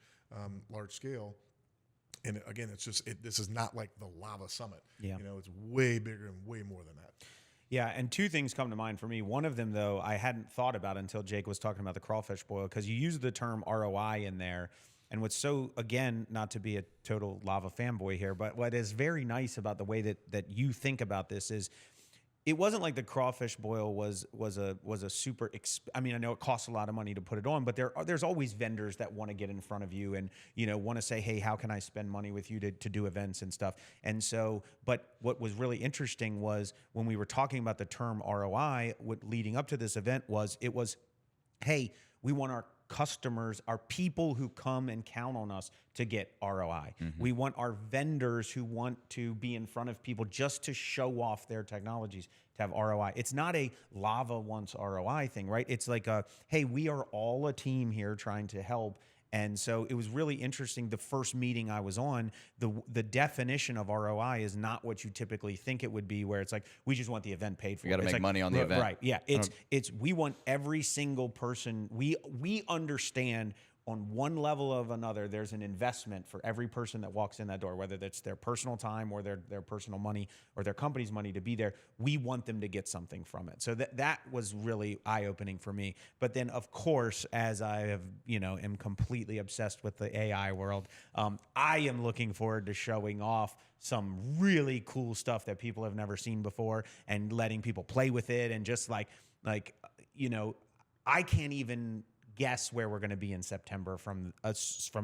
scale. And again, this is not like the Lava Summit.
Yeah.
It's way bigger and way more than that.
Yeah, and two things come to mind for me. One of them, though, I hadn't thought about until Jake was talking about the crawfish boil, because you use the term ROI in there. And what's so, again, not to be a total Lava fanboy here, but what is very nice about the way that you think about this is, it wasn't like the crawfish boil was a super. I know it costs a lot of money to put it on, but there's always vendors that want to get in front of you and want to say, hey, how can I spend money with you to do events and stuff. And so, but what was really interesting was when we were talking about the term ROI, what leading up to this event was, hey, we want our customers, our people who come and count on us to get ROI. Mm-hmm. We want our vendors who want to be in front of people just to show off their technologies to have ROI. It's not a Lava wants ROI thing, right? It's like hey, we are all a team here trying to help. And so it was really interesting. The first meeting I was on, the definition of ROI is not what you typically think it would be, where it's like, we just want the event paid for.
We got to make money on the event.
Right. Yeah. It's we want every single person. We understand on one level of another, there's an investment for every person that walks in that door, whether that's their personal time or their personal money or their company's money to be there. We want them to get something from it. So that was really eye-opening for me. But then, of course, as I have, am completely obsessed with the AI world, I am looking forward to showing off some really cool stuff that people have never seen before and letting people play with it, and just like I can't even guess where we're going to be in September from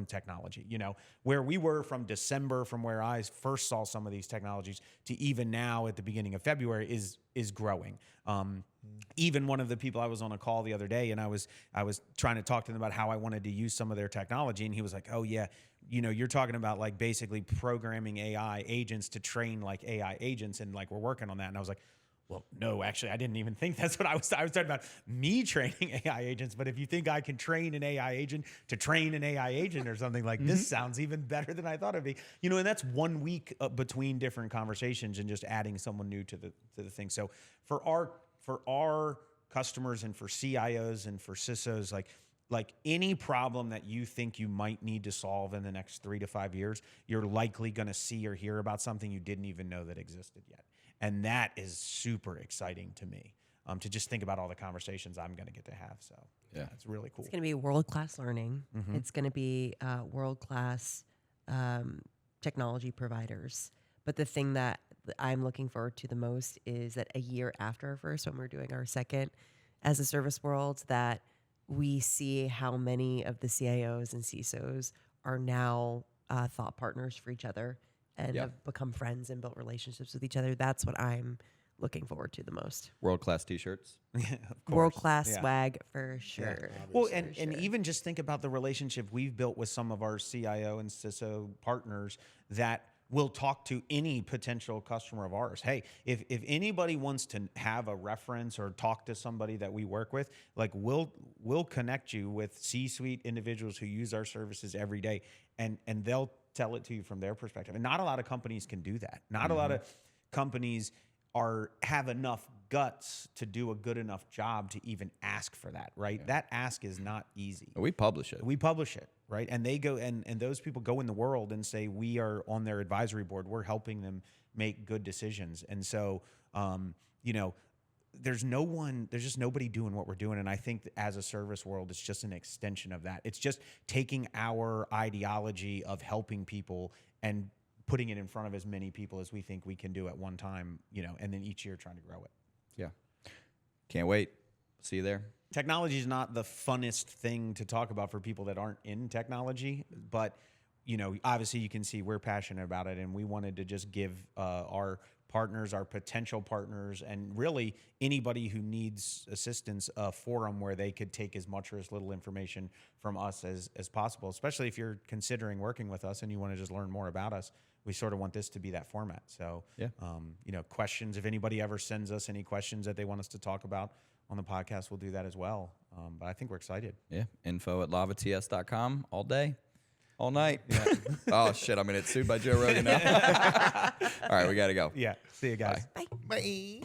technology. You know, where we were from December, from where I first saw some of these technologies, to even now at the beginning of February is growing. Even one of the people I was on a call the other day, and I was trying to talk to them about how I wanted to use some of their technology, and he was like, "Oh yeah, you know, you're talking about like basically programming AI agents to train like AI agents, and like we're working on that." And I was like, well, no, actually, I didn't even think that's what I was talking about, me training AI agents. But if you think I can train an AI agent to train an AI agent or something like this, sounds even better than I thought it'd be. You know, and that's 1 week between different conversations and just adding someone new to the thing. So for our customers and for CIOs and for CISOs, like any problem that you think you might need to solve in the next 3 to 5 years, you're likely going to see or hear about something you didn't even know that existed yet. And that is super exciting to me, to just think about all the conversations I'm going to get to have. So yeah, it's really cool.
It's going to be world-class learning. It's going to be world-class technology providers. But the thing that I'm looking forward to the most is that a year after our first, when we're doing our second as a service world, that we see how many of the CIOs and CISOs are now thought partners for each other and have become friends and built relationships with each other. That's what I'm looking forward to the most.
World-class T-shirts.
World-class swag for sure.
Yeah. Well, and even just think about the relationship we've built with some of our CIO and CISO partners that will talk to any potential customer of ours. Hey, if anybody wants to have a reference or talk to somebody that we work with, like we'll connect you with C-suite individuals who use our services every day, and they'll tell it to you from their perspective. And not a lot of companies can do that. Not a lot of companies have enough guts to do a good enough job to even ask for that, right? That ask is not easy.
We publish it.
We publish it, right? And they go and those people go in the world and say, we are on their advisory board. We're helping them make good decisions. And so, you know, there's just nobody doing what we're doing. And I think that as a service world, it's just an extension of that. It's just taking our ideology of helping people and putting it in front of as many people as we think we can do at one time, you know, and then each year trying to grow it.
Yeah. Can't wait. See you there.
Technology is not the funnest thing to talk about for people that aren't in technology, but, you know, obviously you can see we're passionate about it, and we wanted to just give our partners, our potential partners, and really anybody who needs assistance a forum where they could take as much or as little information from us as possible, especially if you're considering working with us and you want to just learn more about us. We sort of want this to be that format. So, you know, questions, if anybody ever sends us any questions that they want us to talk about on the podcast, we'll do that as well. But I think we're excited.
Yeah. info@lavats.com all day. All night. Yeah. Oh, shit. I'm going to get sued by Joe Rogan now. All right. We got to go.
Yeah. See you guys.
Bye.
Bye.